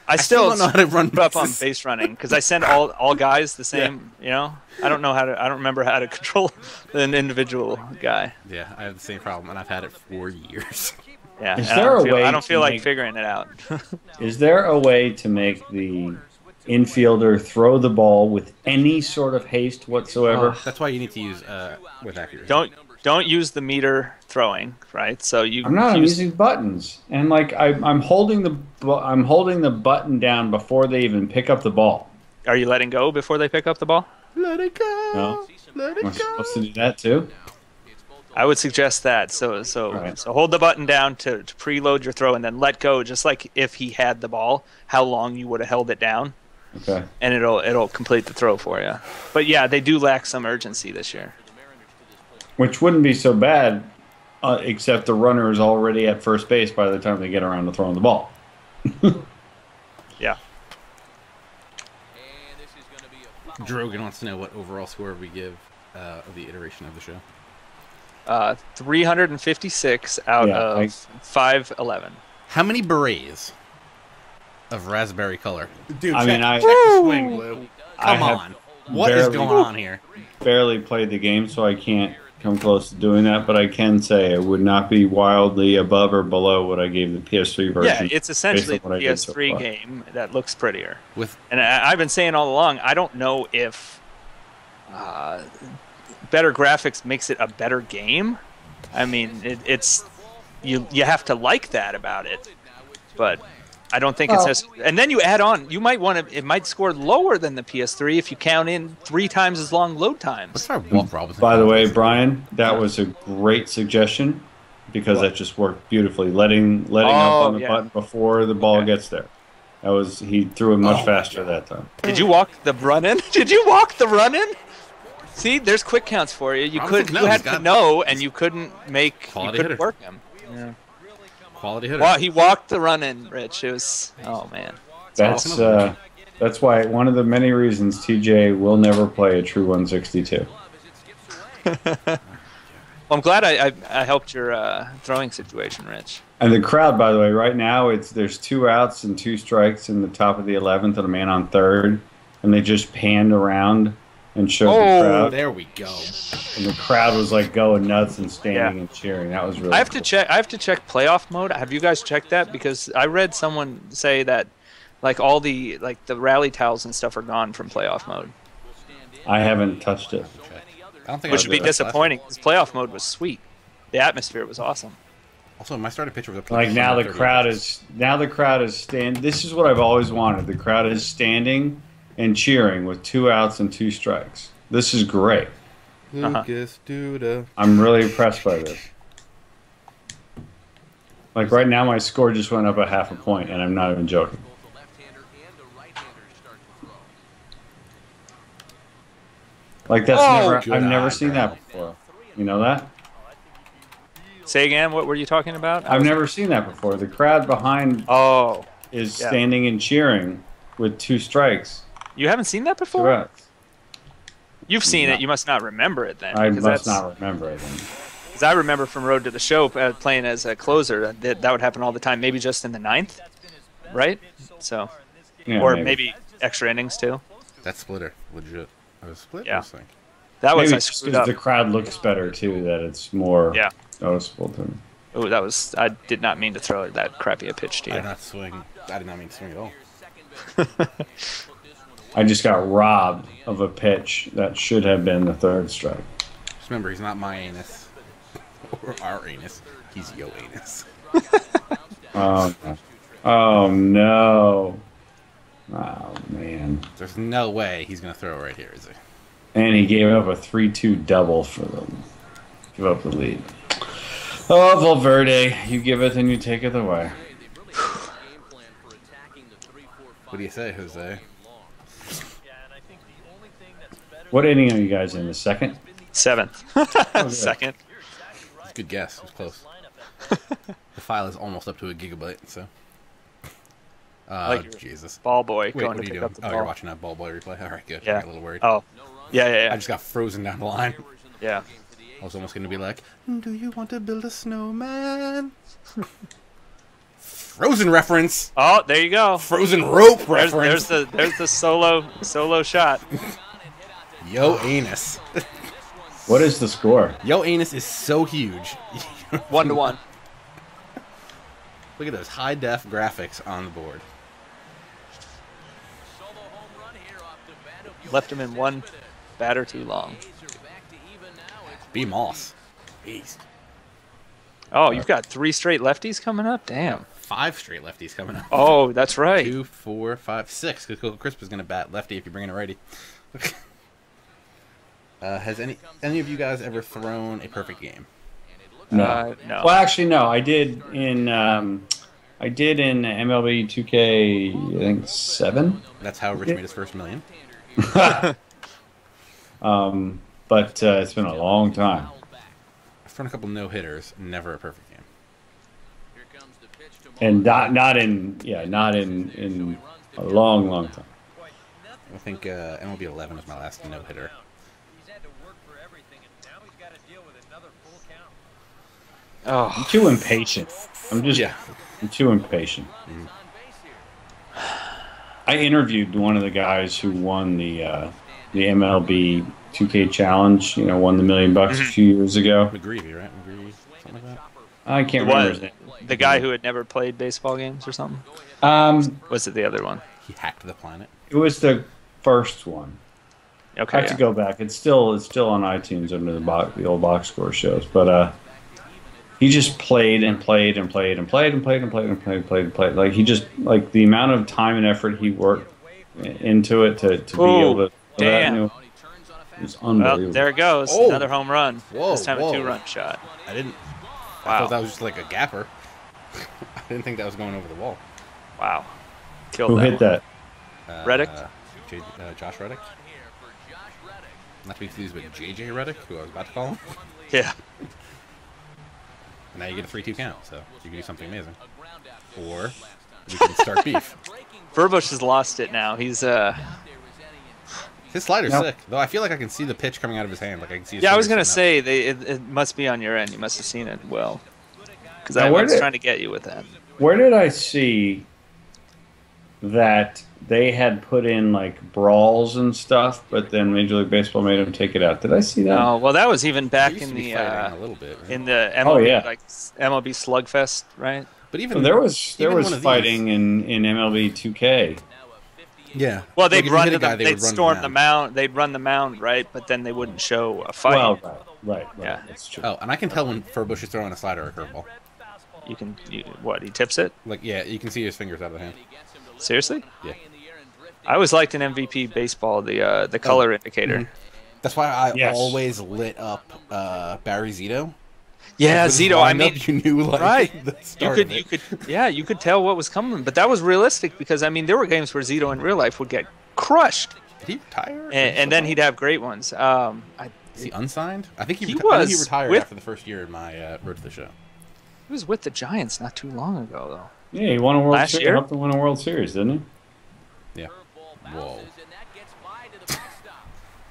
I still don't know how to run up on bases. base running because I send all guys the same. You know, I don't remember how to control an individual guy. Yeah, I have the same problem, and I've had it for years. Yeah, Is and there a way I don't to feel like make- figuring it out. Is there a way to make the infielder throw the ball with any sort of haste whatsoever? That's why you need to use with accuracy. Don't use the meter throwing, right? So I'm using buttons, and like I'm holding the button down before they even pick up the ball. Are you letting go before they pick up the ball? Let it go. No, Let am I it supposed to go. do that too? I would suggest that. So Right. hold the button down to preload your throw, and then let go, just like if he had the ball, how long you would have held it down, Okay. and it'll complete the throw for you. But yeah, they do lack some urgency this year. Which wouldn't be so bad, except the runner is already at first base by the time they get around to throwing the ball. Yeah. And this is going to be a foul. Drogan wants to know what overall score we give of the iteration of the show. 356 out of 511. How many berets of raspberry color? Dude, I mean, check the swing, Blue. Come have on. What is going on here? barely played the game, so I can't come close to doing that, but I can say it would not be wildly above or below what I gave the PS3 version. Yeah, it's essentially the PS3 game that looks prettier. And I've been saying all along, I don't know if better graphics makes it a better game. I mean, it's you have to like that about it, but I don't think it's necessary. And then you add on, you might want to. It might score lower than the PS3 if you count in 3 times as long load times. What's our walk Robinson? By the way, Brian, that was a great suggestion because that just worked beautifully. Letting up on the button before the ball gets there. That was he threw it much faster that time. Did you walk the run in? Did you walk the run in? See, there's quick counts for you. You had to know, and you couldn't work him. Yeah. Quality hitter. Wow, he walked the run in, Rich. It was man. That's why one of the many reasons TJ will never play a true 162. Well, I'm glad I helped your throwing situation, Rich. And the crowd, by the way, right now there's 2 outs and 2 strikes in the top of the 11th and a man on third, and they just panned around and showed the crowd. There we go. And the crowd was like going nuts and standing and cheering. That was really I have to check playoff mode. Have you guys checked that? Because I read someone say that like all the rally towels and stuff are gone from playoff mode. I haven't touched it. I don't think Which would be disappointing because playoff mode was sweet. The atmosphere was awesome. Also, my starting pitcher was up to like now the crowd is standing. This is what I've always wanted. The crowd is standing and cheering with 2 outs and 2 strikes. This is great. Lucas Duda. I'm really impressed by this. Like right now, my score just went up a half a point, and I'm not even joking. Like that's I've never seen that before. You know that? Say again. What were you talking about? I've never seen that before. The crowd behind is standing and cheering with 2 strikes. You haven't seen that before? 2 outs. You've seen it. You must not remember it then. I must not remember it then. Because I remember from Road to the Show playing as a closer, that would happen all the time. Maybe just in the 9th, right? So, or maybe extra innings too. That splitter, legit. I was split. Yeah. That was maybe I screwed up. The crowd looks better too. That it's more noticeable to me. Oh, that was. I did not mean to throw that crappy a pitch to you. I did not swing. I did not mean to swing at all. I just got robbed of a pitch that should have been the 3rd strike. Just remember, he's not my anus. Or our anus. He's yo anus. Oh no. Oh man. There's no way he's going to throw right here, is he? And he gave up a 3-2 double for them. Give up the lead. Oh, Valverde, you give it and you take it away. What do you say, Jose? What inning are you guys in? The 2nd? 7th. Second. Good guess. It was close. The file is almost up to a gigabyte, so. Jesus. Ball boy going to pick up the ball. Oh, you're watching that ball boy replay? All right, good. Yeah. I got a little worried. Oh. Yeah. I just got frozen down the line. Yeah. I was almost going to be like, do you want to build a snowman? Frozen reference. Oh, there you go. Frozen rope reference. There's the solo shot. Yo anus. What is the score? Yo anus is so huge. 1-1. Look at those high def graphics on the board. Left him in 1 batter too long. B Moss. Beast. Oh, you've got 3 straight lefties coming up? Damn. 5 straight lefties coming up. Oh, that's right. 2, 4, 5, 6. Because Coco Crisp is going to bat lefty if you bring in a righty. Has any of you guys ever thrown a perfect game? No. No. Well, actually, no. I did in MLB 2K, I think 7. That's how Rich made his first million. But it's been a long time. I've thrown a couple no hitters, never a perfect game. And not in a long time. I think MLB 11 was my last no hitter. Oh, I'm too impatient. I'm too impatient. I interviewed one of the guys who won the MLB 2K challenge. You know, won the $1 million a few years ago. McGreevy, right? McGreevy, something like that. I can't remember his name. The guy who had never played baseball games or something? Was it the other one? He hacked the planet. It was the first one. Okay. I have to go back. It's still on iTunes under the old box score shows. But he just played and played and played and played and played and played and played and played and played. Like he just the amount of time and effort he worked into it to be able to. Damn. It was unbelievable. Well, there it goes. Oh. Another home run. Whoa, this time whoa. a 2-run shot. I didn't. I Wow. thought that was just like a gapper. I didn't think that was going over the wall. Wow. Killed Who that hit one. that? Reddick? Josh Reddick. Not to be confused with JJ Reddick, who I was about to call him. Yeah. And now you get a 3-2 count, so you can do something amazing. Or you can start beef. Furbush has lost it now. He's His slider's Nope. sick, though. I feel like I can see the pitch coming out of his hand. Like I can see. His Yeah, I was fingers gonna sitting up. say it must be on your end. You must have seen it well. Because Now, I where was did- trying to get you with that. Where did I see that they had put in like brawls and stuff, but then Major League Baseball made them take it out? Did I see that? No, well, that was even They back used in to be the fighting a little bit. Right? in the MLB, Oh, yeah. like MLB Slugfest, right? But even There was even one of fighting these- in MLB 2K. Yeah. Well, Like, they'd if you run hit to a guy, the, they they'd would run to storm the mound. They'd run the mound, right? But then they wouldn't show a fight. Well, right. Yeah. That's true. Oh, and I can tell when Furbush is throwing a slider or a curveball. What? He tips it? Like, yeah, you can see his fingers out of the hand. Seriously? Yeah. I always liked in MVP baseball the color indicator. Mhm. That's why I Yes. always lit up Barry Zito. Yeah, With his Zito. I lineup, mean, you knew like right. the You start could, of you it. could, you could tell what was coming, but that was realistic because I mean, there were games where Zito in real life would get crushed, Did he retire? and then he'd have great ones. Is he unsigned? I think he, He I think he was retired with- after the first year in my Road to the Show. He was with the Giants not too long ago, though. Yeah, he won a World Last Series. year? Helped him win a World Series, didn't he? Yeah. Whoa.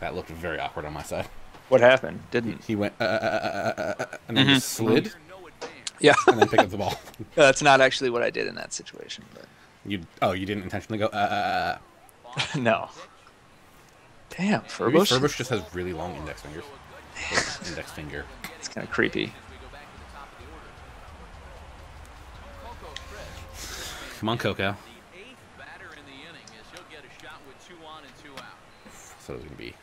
That looked very awkward on my side. What happened? Didn't? He went and then just slid Yeah, and then picked up the ball. that's not actually what I did in that situation, but You didn't intentionally go no. Damn, Maybe Furbush. Furbush just has really long index fingers. Or index finger. It's kind of creepy. Come on, Coco. So it's gonna be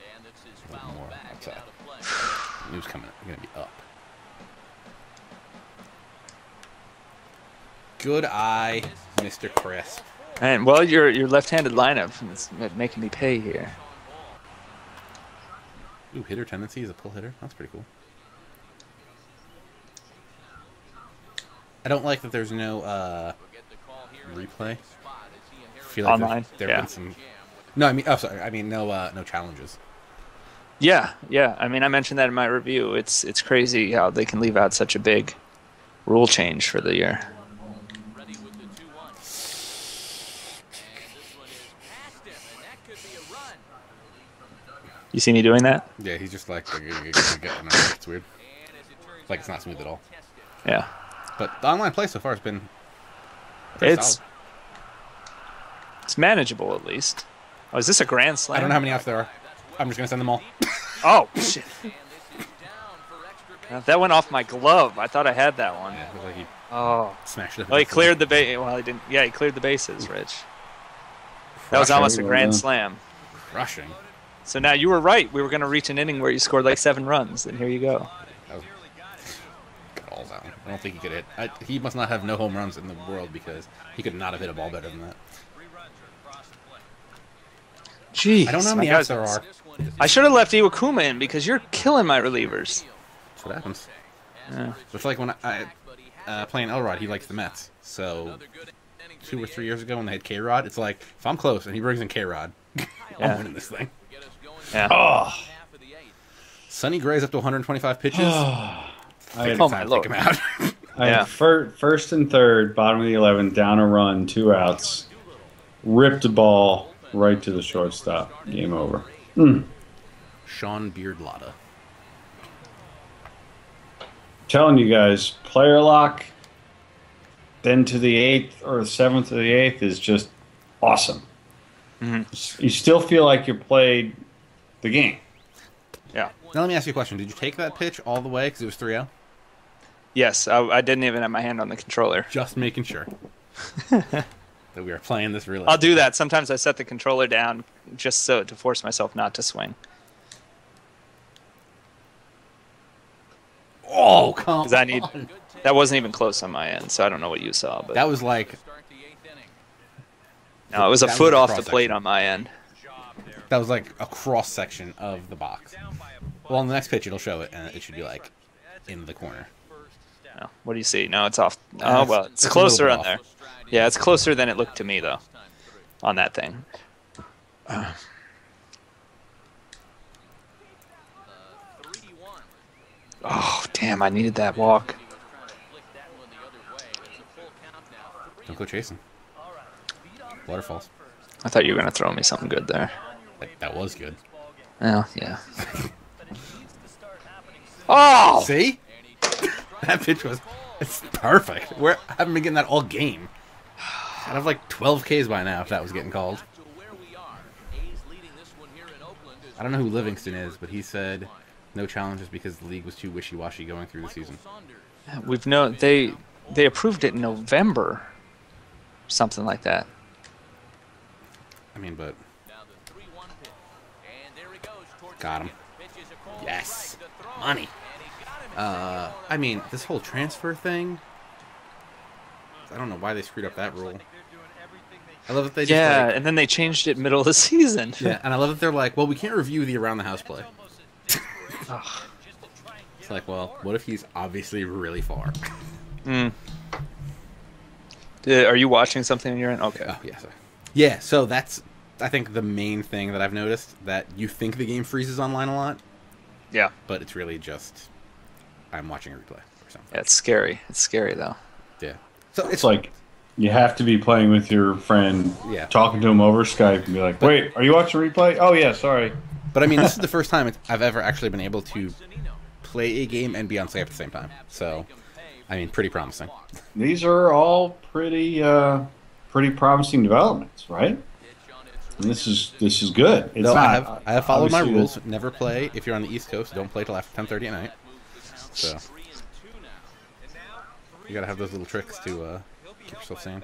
a little more outside. He was coming. Gonna be up. Good eye, Mr. Crisp. And well, your left-handed lineup is making me pay here. Ooh, hitter tendency is a pull hitter. That's pretty cool. I don't like that there's no replay. I feel like Online? there have Yeah. been some. No, I mean, oh, sorry. I mean, no challenges. Yeah. I mean, I mentioned that in my review. It's crazy how they can leave out such a big rule change for the year. You see me doing that? Yeah, he's just like, it's weird. Like it's not smooth at all. Yeah. But the online play so far has been. pretty It's solid. it's manageable at least. Oh, is this a grand slam? I don't know how many outs there are. I'm just gonna send them all. Oh shit! That went off my glove. I thought I had that one. Yeah, it looked like he Oh. smashed it. Oh, he cleared the base. Well, he didn't. Yeah, he cleared the bases, Rich. That was almost a grand slam. Crushing. So now you were right. We were going to reach an inning where you scored like 7 runs, and here you go. That was good balls out. I don't think he could hit. He must not have no home runs in the world because he could not have hit a ball better than that. Jeez. I don't know how many outs there are. I should have left Iwakuma in because you're killing my relievers. That's what happens. Yeah. It's like when I playing Elrod, he likes the Mets. So 2 or 3 years ago when they had K-Rod, it's like, if I'm close and he brings in K-Rod, I'm Yeah. winning this thing. Yeah. Oh, Sonny Gray's up to 125 pitches. I had, Oh, Time my to lord. take him out. I Yeah. had first and third, bottom of the 11th, down a run, 2 outs. Ripped the ball right to the shortstop. Game over. Sean Beardlotta. telling you guys, player lock, then to the 8th or 7th or the 8th is just awesome. You still feel like you played the game. Yeah. Now let me ask you a question. Did you take that pitch all the way because it was 3-0? Yes, I didn't even have my hand on the controller. Just making sure that we are playing this really. I'll do that. Sometimes I set the controller down just so to force myself not to swing. Oh, come on. I need. That wasn't even close on my end, so I don't know what you saw. But That was like. No, it was a that foot was a off the cross-section. plate on my end. That was like a cross section of the box. Well, on the next pitch, it'll show it, and it should be like in the corner. No, what do you see? No, it's off. Oh, well, it's it's a closer little on bit there. Yeah, it's closer than it looked to me, though, on that thing. Oh, damn, I needed that walk. Don't go chasing. Waterfalls. I thought you were going to throw me something good there. That was good. Well, yeah. Oh! See? That pitch was it's perfect. I haven't been getting that all game. I'd have like 12 Ks by now if that was getting called. I don't know who Livingston is, but he said no challenges because the league was too wishy-washy going through the season. We've known they approved it in November, something like that. I mean, but got him. Yes, money. I mean, this whole transfer thing. I don't know why they screwed up that rule. I love that they just and then they changed it middle of the season. Yeah, and I love that they're like, well, we can't review the around the house play. It's like, well, what if he's obviously really far? Are you watching something on your end? Okay. Oh, yeah, sorry. Yeah, so that's, I think, the main thing that I've noticed, that you think the game freezes online a lot. Yeah. But it's really just, I'm watching a replay or something. Yeah, it's scary. It's scary, though. Yeah. So It's like you have to be playing with your friend, talking to him over Skype, and be like, wait, are you watching a replay? Oh, yeah, sorry. But, I mean, this is the first time I've ever actually been able to play a game and be on Skype at the same time. So, I mean, pretty promising. These are all pretty promising developments, right? And this is good. It's No, not, I have followed my obviously rules. Never play if you're on the East Coast. Don't play till after 10:30 at night. So you gotta have those little tricks to keep yourself sane.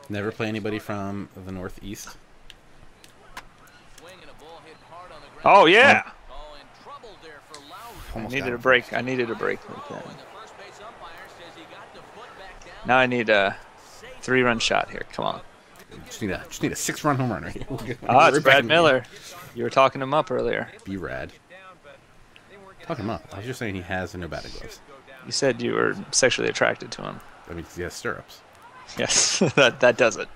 Never play anybody from the Northeast. Oh yeah. Almost I needed got a him. break. I needed a break like that. Now I need a 3-run shot here. Come on. Just need a 6-run home run right here. Ah, it's We're back Brad in the game. Miller. You were talking him up earlier. Be rad. Talk him up. I was just saying he has no batting gloves. You said you were sexually attracted to him. I mean, he has stirrups. Yes, that does it.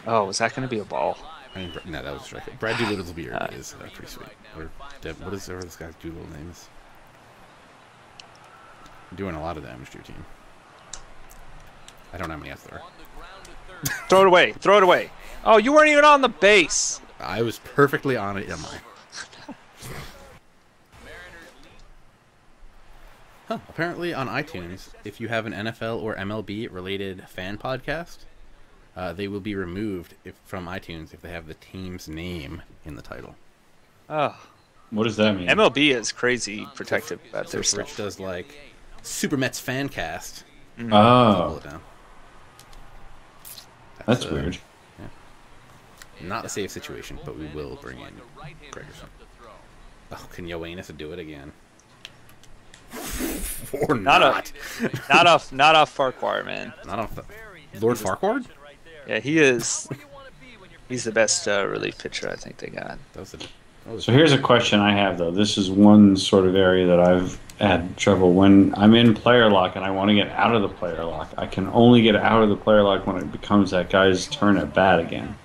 Oh, is that going to be a ball? I mean, no, that was a strike. Brad Doolittle's beard is pretty sweet. Or what is whatever this guy's Doolittle name is? Doing a lot of damage to your team. I don't know how many outs there are. Throw it away. Throw it away. Oh, you weren't even on the base. I was perfectly on it, am I? Huh. Apparently on iTunes, if you have an NFL or MLB related fan podcast, they will be removed from iTunes if they have the team's name in the title. Oh. What does that mean? MLB is crazy protective about their So Rich stuff. does like Super Mets fan cast. Pull Oh, it down. that's weird. Not a safe situation, but we will bring in Grisham. Oh, can Yoenis do it again? Or Not off Farquhar, man. Not off Lord Farquhar? Yeah, he is. He's the best relief pitcher I think they got. So here's a question I have, though. This is one sort of area that I've had trouble. When I'm in player lock and I want to get out of the player lock, I can only get out of the player lock when it becomes that guy's turn at bat again.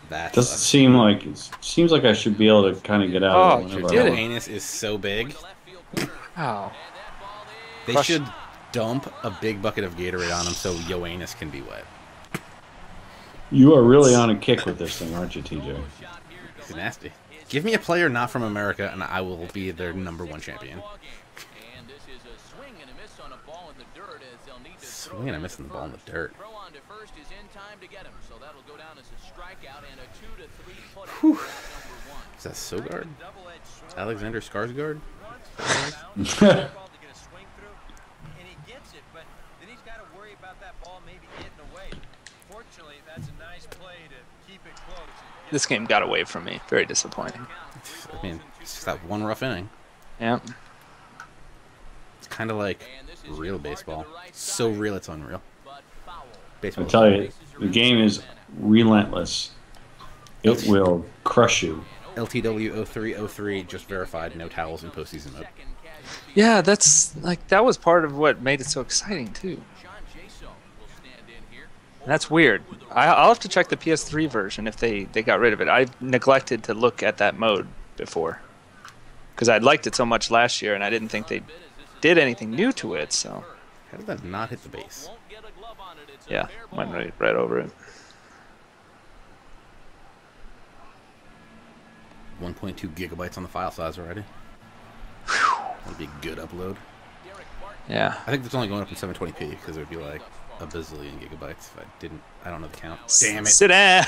That Doesn't seem like it seems like I should be able to kind of get out of it whenever I want. Yoenis is so big. Oh. They should dump a big bucket of Gatorade on him so Yoenis can be wet. You are really on a kick with this thing, aren't you, TJ? He's nasty. Give me a player not from America, and I will be their #1 champion. And this is a swing and a miss on a ball in the dirt as they'll need to Swing and a miss on the ball in the dirt. throw on to first is in time to get him, so that'll go down as a strikeout and a 2 to 3 put Whew. #1. Is that Sogard? Alexander Skarsgård? This game got away from me. Very disappointing. I mean, it's just that one rough inning. Yeah. It's kind of like real baseball. So real, it's unreal. Baseball. I tell you, the game is relentless. It will crush you. LTW 0303 just verified, no towels in postseason mode. Yeah, that's like that was part of what made it so exciting too. And that's weird. I'll have to check the PS3 version if they got rid of it. I neglected to look at that mode before because I'd liked it so much last year, and I didn't think they did anything new to it. So How did that not hit the base? yeah, went right over it. 1.2 gigabytes on the file size already. That'd be a good upload. Yeah. I think it's only going up in 720p because it would be like a bazillion gigabytes if I don't know the count. Damn it. Sit down.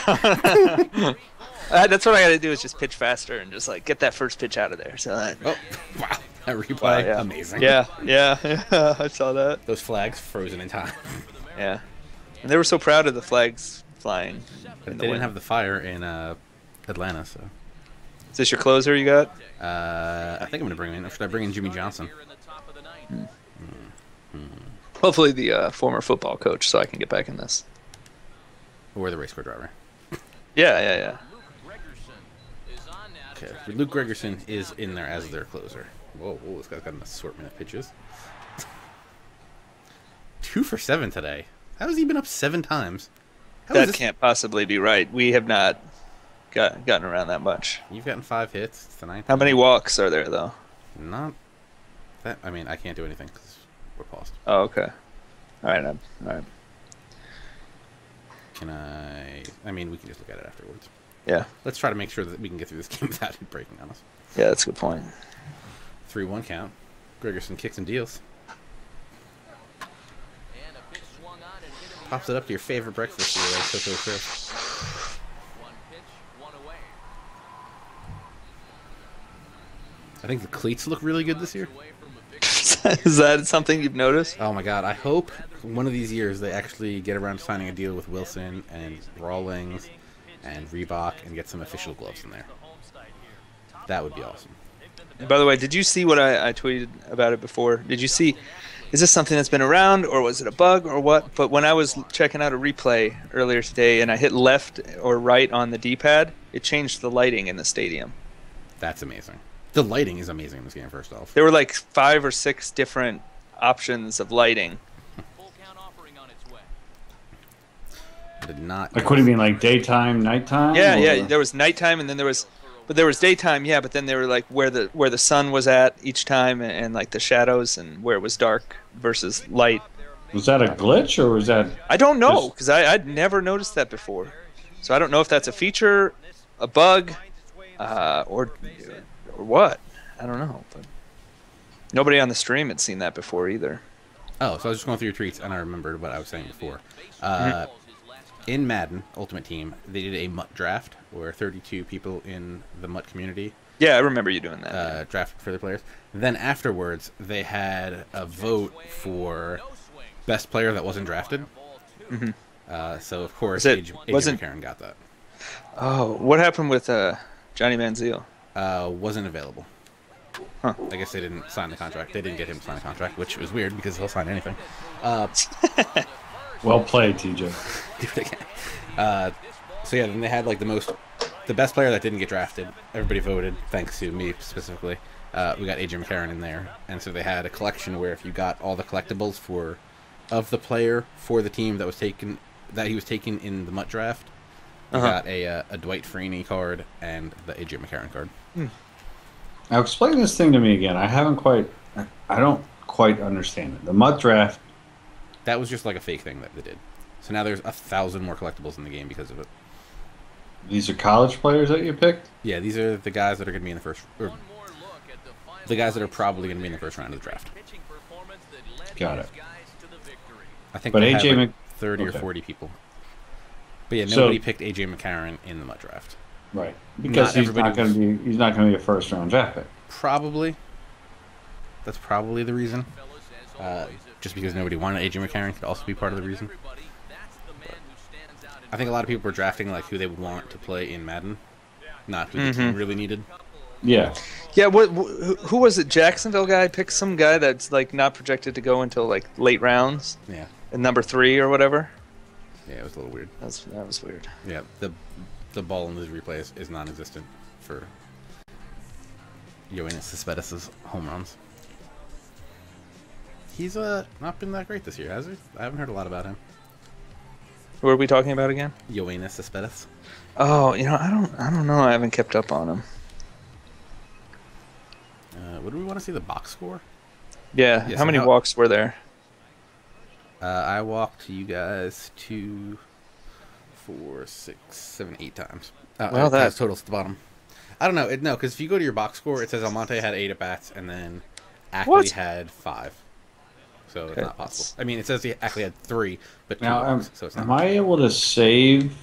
That's what I got to do is just pitch faster and just like get that first pitch out of there. So that. Oh, wow. That replay, yeah. amazing. Yeah, I saw that. Those flags frozen in time. Yeah. And they were so proud of the flags flying. But they didn't have the fire in Atlanta, so. Is this your closer you got? I think I'm going to bring him in. Or should I bring in Jimmy Johnson? Hopefully the former football coach, so I can get back in this. Or the race car driver. Yeah. Okay, Luke Gregerson is in there as their closer. Whoa, this guy's got an assortment of pitches. 2 for 7 today. How has he been up 7 times? That can't possibly be right. We have not gotten around that much. You've gotten 5 hits. It's the 9th. How many walks are there, though? Not that. I mean, I can't do anything because we're paused. Oh, okay. All right. Can I? I mean, we can just look at it afterwards. Yeah. Let's try to make sure that we can get through this game without it breaking on us. Yeah, that's a good point. 3-1 count. Gregerson kicks and deals. Pops it up to your favorite breakfast cereal, like Cocoa Crisp. I think the cleats look really good this year. Is that something you've noticed? Oh my god, I hope one of these years they actually get around to signing a deal with Wilson and Rawlings and Reebok and get some official gloves in there. That would be awesome. And by the way, did you see what I tweeted about it before? Did you see, is this something that's been around or was it a bug or what? But when I was checking out a replay earlier today and I hit left or right on the D-pad, it changed the lighting in the stadium. That's amazing. The lighting is amazing in this game, first off. There were like 5 or 6 different options of lighting. I did not. Like, what do you mean, like daytime, nighttime? Yeah. There was nighttime, and then there was daytime. Yeah, but then they were like where the sun was at each time, and like the shadows, and where it was dark versus light. Was that a glitch or was that? I don't know because I'd never noticed that before, so I don't know if that's a feature, a bug, or what. I don't know, but nobody on the stream had seen that before either. Oh, so I was just going through your tweets, and I remembered what I was saying before. In Madden Ultimate Team, they did a MUT draft where 32 people in the MUT community. Yeah, I remember you doing that. Drafted for their players. Then afterwards, they had a vote for best player that wasn't drafted. So of course, AJ McCarron got that. Oh, what happened with Johnny Manziel? Wasn't available. Huh. I guess they didn't sign the contract. They didn't get him to sign a contract, which was weird because he'll sign anything. Well played, TJ. Do it again. So yeah, then they had like the best player that didn't get drafted. Everybody voted, thanks to me specifically. We got AJ McCarron in there, and so they had a collection where if you got all the collectibles of the player for the team that he was taken in the MUT draft, you got a Dwight Freeney card and the AJ McCarron card. Now explain this thing to me again. I don't quite understand it. The MUT draft. That was just like a fake thing that they did. So now there's 1,000 more collectibles in the game because of it. These are college players that you picked? Yeah, these are the guys that are going to be in the first, or the guys that are probably going to be in the first round of the draft. Got it. I think But they AJ had like 30 or 40 people. But yeah, nobody picked AJ McCarron in the MUT draft. Right. Because he's not going to be a first round draft pick. Probably. That's probably the reason. Just because nobody wanted AJ McCarron could also be part of the reason. But I think a lot of people were drafting like who they would want to play in Madden, not who the team really needed. Yeah. Yeah. Who was it? Jacksonville guy picked some guy that's like not projected to go until like late rounds. Yeah. And number 3 or whatever. Yeah, it was a little weird. That was weird. Yeah. The ball in this replay is non-existent for Yoenis Cespedes' home runs. He's not been that great this year, has he? I haven't heard a lot about him. Who are we talking about again? Yoenis Cespedes. Oh, I don't know. I haven't kept up on him. What do we want to see the box score? Yeah. How many walks were there? I walked you guys 2, 4, 6, 7, 8 times. Well, that's totals at the bottom. I don't know. No, because if you go to your box score, it says Almonte had 8 at bats, and then Ackley had 5. So it's not possible. I mean, it says he actually had 3, but 2 walks, so it's not. Am I able to save?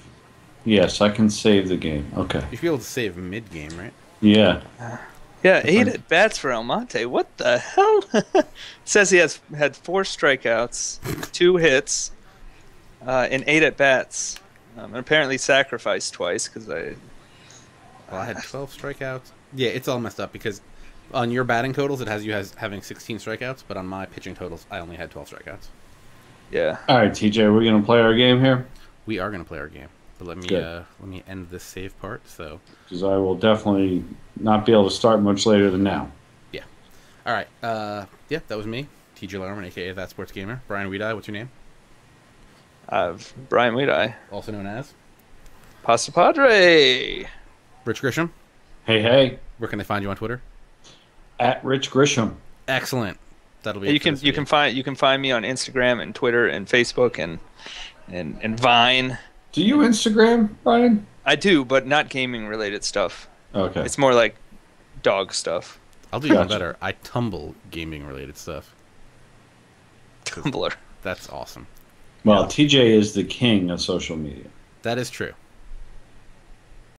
Yes, I can save the game. Okay. You should be able to save mid-game, right? Yeah. Yeah, 8 at bats for Almonte. What the hell? It says he had 4 strikeouts, 2 hits, and 8 at bats. And apparently sacrificed twice because Well, I had 12 strikeouts. Yeah, it's all messed up because on your batting totals it has you having 16 strikeouts, but on my pitching totals I only had 12 strikeouts. Yeah. All right, TJ, we're gonna play our game here. We are gonna play our game, but let me end this save part. So because I will definitely not be able to start much later than now. Yeah. All right. Yeah, that was me, TJ Lauerman, aka That Sports Gamer. Brian Weedeye, what's your name? Brian Weedeye, also known as Pasta Padre. Rich Grisham. Hey. Where can they find you on Twitter? At Rich Grisham. Excellent. That'll be. You can find me on Instagram and Twitter and Facebook and Vine. Do you Instagram, Brian? I do, but not gaming related stuff. Okay. It's more like dog stuff. I'll do even better. I tumble gaming related stuff. Tumblr. That's awesome. Well, TJ is the king of social media. That is true.